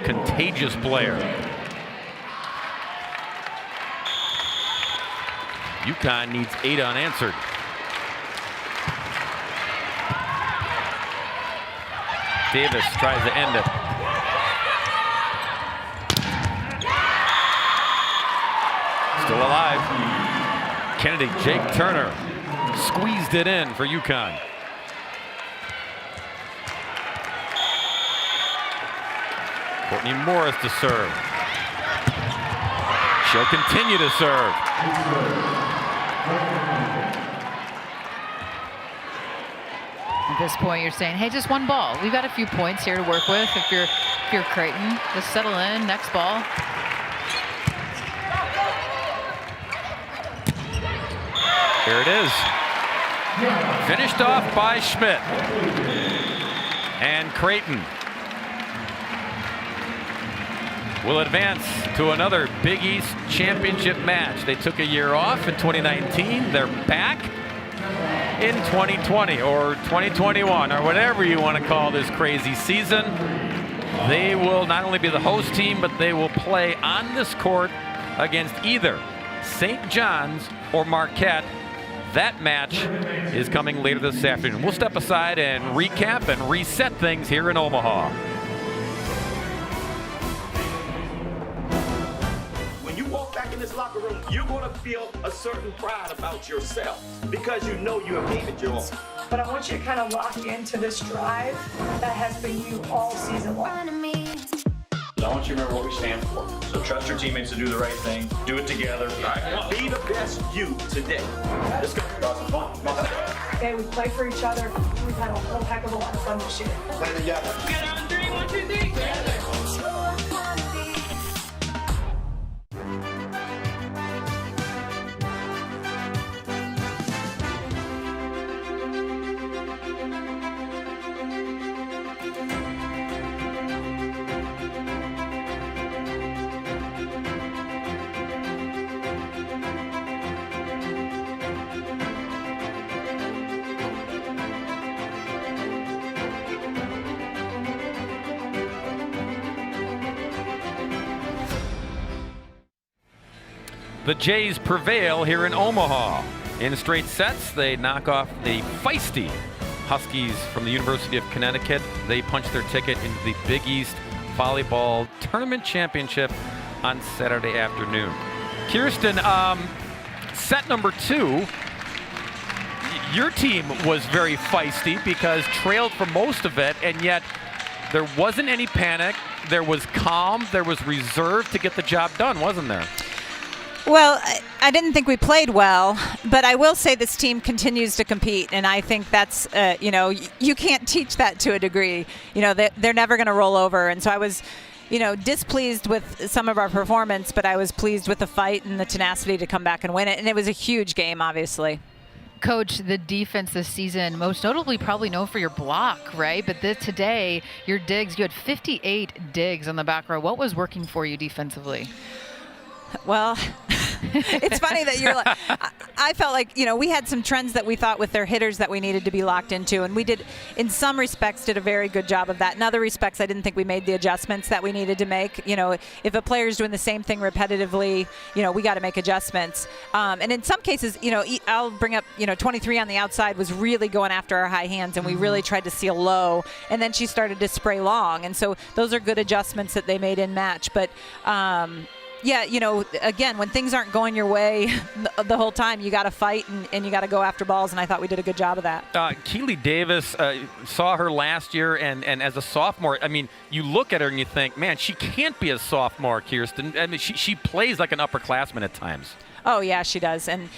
Contagious player. UConn needs 8 unanswered. Davis tries to end it. Still alive. Kennedy, Jake Turner squeezed it in for UConn. Courtney Morris to serve. She'll continue to serve. At this point, you're saying, hey, just one ball. We've got a few points here to work with. If you're Creighton, just settle in. Next ball. There it is. Finished off by Schmidt. And Creighton will advance to another Big East championship match. They took a year off in 2019. They're back in 2020 or 2021 or whatever you want to call this crazy season. They will not only be the host team, but they will play on this court against either St. John's or Marquette. That match is coming later this afternoon. We'll step aside and recap and reset things here in Omaha. When you walk back in this locker room, you're going to feel a certain pride about yourself because you know you have made it your own. But I want you to kind of lock into this drive that has been you all season long. I want you to remember what we stand for. So trust your teammates to do the right thing. Do it together. Be the best you today. Let's go. Come on. Okay, we play for each other. We've had a whole heck of a lot of fun this year. Play together. Get on 3, 1, 2, 3. Together. The Jays prevail here in Omaha. In straight sets, they knock off the feisty Huskies from the University of Connecticut. They punch their ticket into the Big East Volleyball Tournament Championship on Saturday afternoon. Kirsten, set number 2, your team was very feisty because trailed for most of it, and yet there wasn't any panic. There was calm. There was reserve to get the job done, wasn't there? Well, I didn't think we played well, but I will say this team continues to compete, and I think that's, you can't teach that to a degree. They're never going to roll over, and so I was, displeased with some of our performance, but I was pleased with the fight and the tenacity to come back and win it, and it was a huge game, obviously. Coach, the defense this season, most notably probably known for your block, right? But today, your digs, you had 58 digs on the back row. What was working for you defensively? Well, it's funny that you're like, I felt like, we had some trends that we thought with their hitters that we needed to be locked into. And we did, in some respects, did a very good job of that. In other respects, I didn't think we made the adjustments that we needed to make. If a player's doing the same thing repetitively, we got to make adjustments. And in some cases, I'll bring up, 23 on the outside was really going after our high hands, and we really tried to seal low. And then she started to spray long. And so those are good adjustments that they made in match. But, yeah, again, when things aren't going your way the whole time, you got to fight and you got to go after balls, and I thought we did a good job of that. Keely Davis, saw her last year, and as a sophomore, I mean, you look at her and you think, man, she can't be a sophomore, Kirsten. I mean, she plays like an upperclassman at times. Oh, yeah, she does. And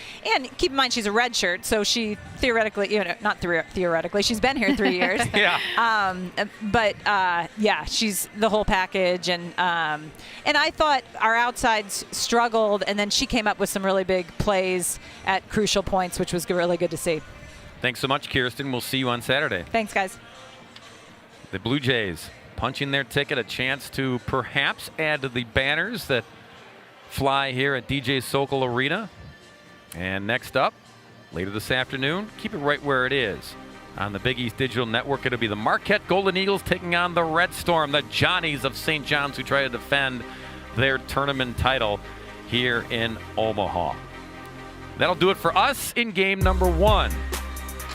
keep in mind, she's a redshirt, so she theoretically, not theoretically, she's been here 3 years. Yeah. But she's the whole package. And I thought our outsides struggled, and then she came up with some really big plays at crucial points, which was really good to see. Thanks so much, Kirsten. We'll see you on Saturday. Thanks, guys. The Blue Jays punching their ticket, a chance to perhaps add to the banners that fly here at DJ Sokol Arena. And next up, later this afternoon, keep it right where it is. On the Big East Digital Network, it'll be the Marquette Golden Eagles taking on the Red Storm, the Johnnies of St. John's, who try to defend their tournament title here in Omaha. That'll do it for us in game number 1.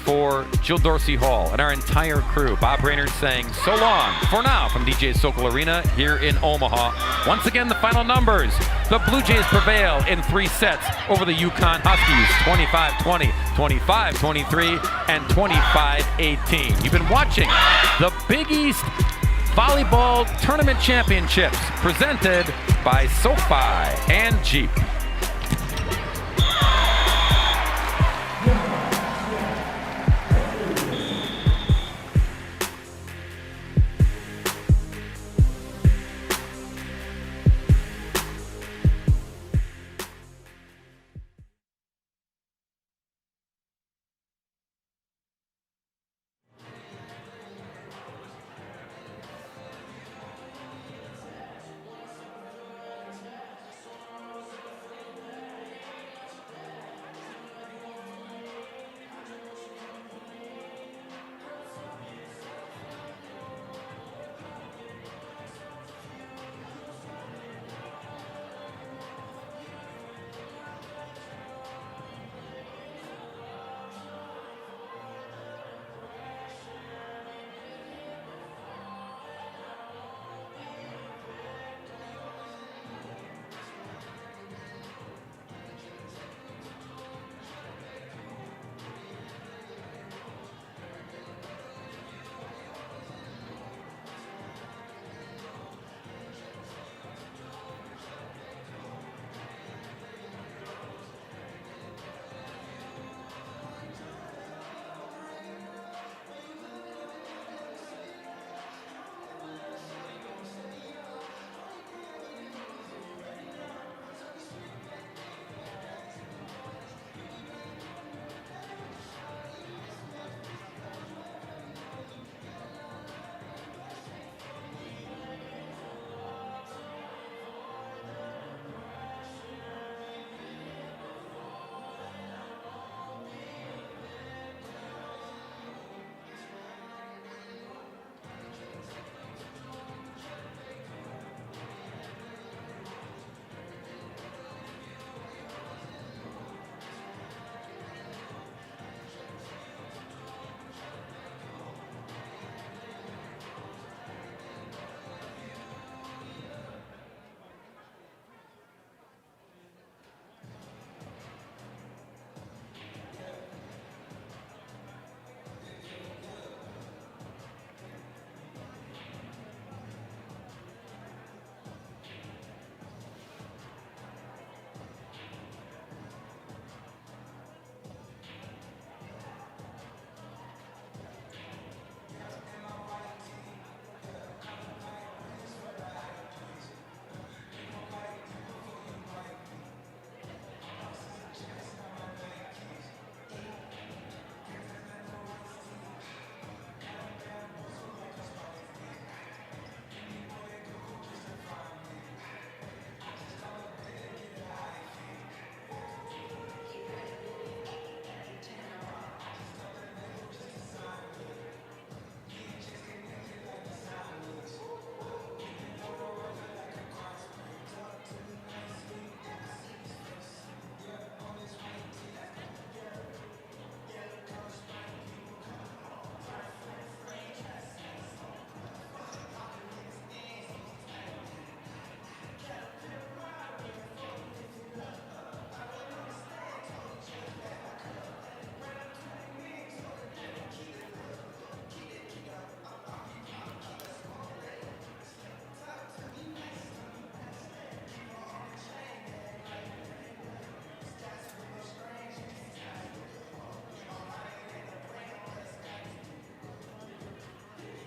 For Jill Dorsey Hall and our entire crew, Bob Raynard saying so long for now from DJ Sokol Arena here in Omaha. Once again, the final numbers. The Blue Jays prevail in 3 sets over the UConn Huskies, 25-20, 25-23, and 25-18. You've been watching the Big East Volleyball Tournament Championships presented by SoFi and Jeep.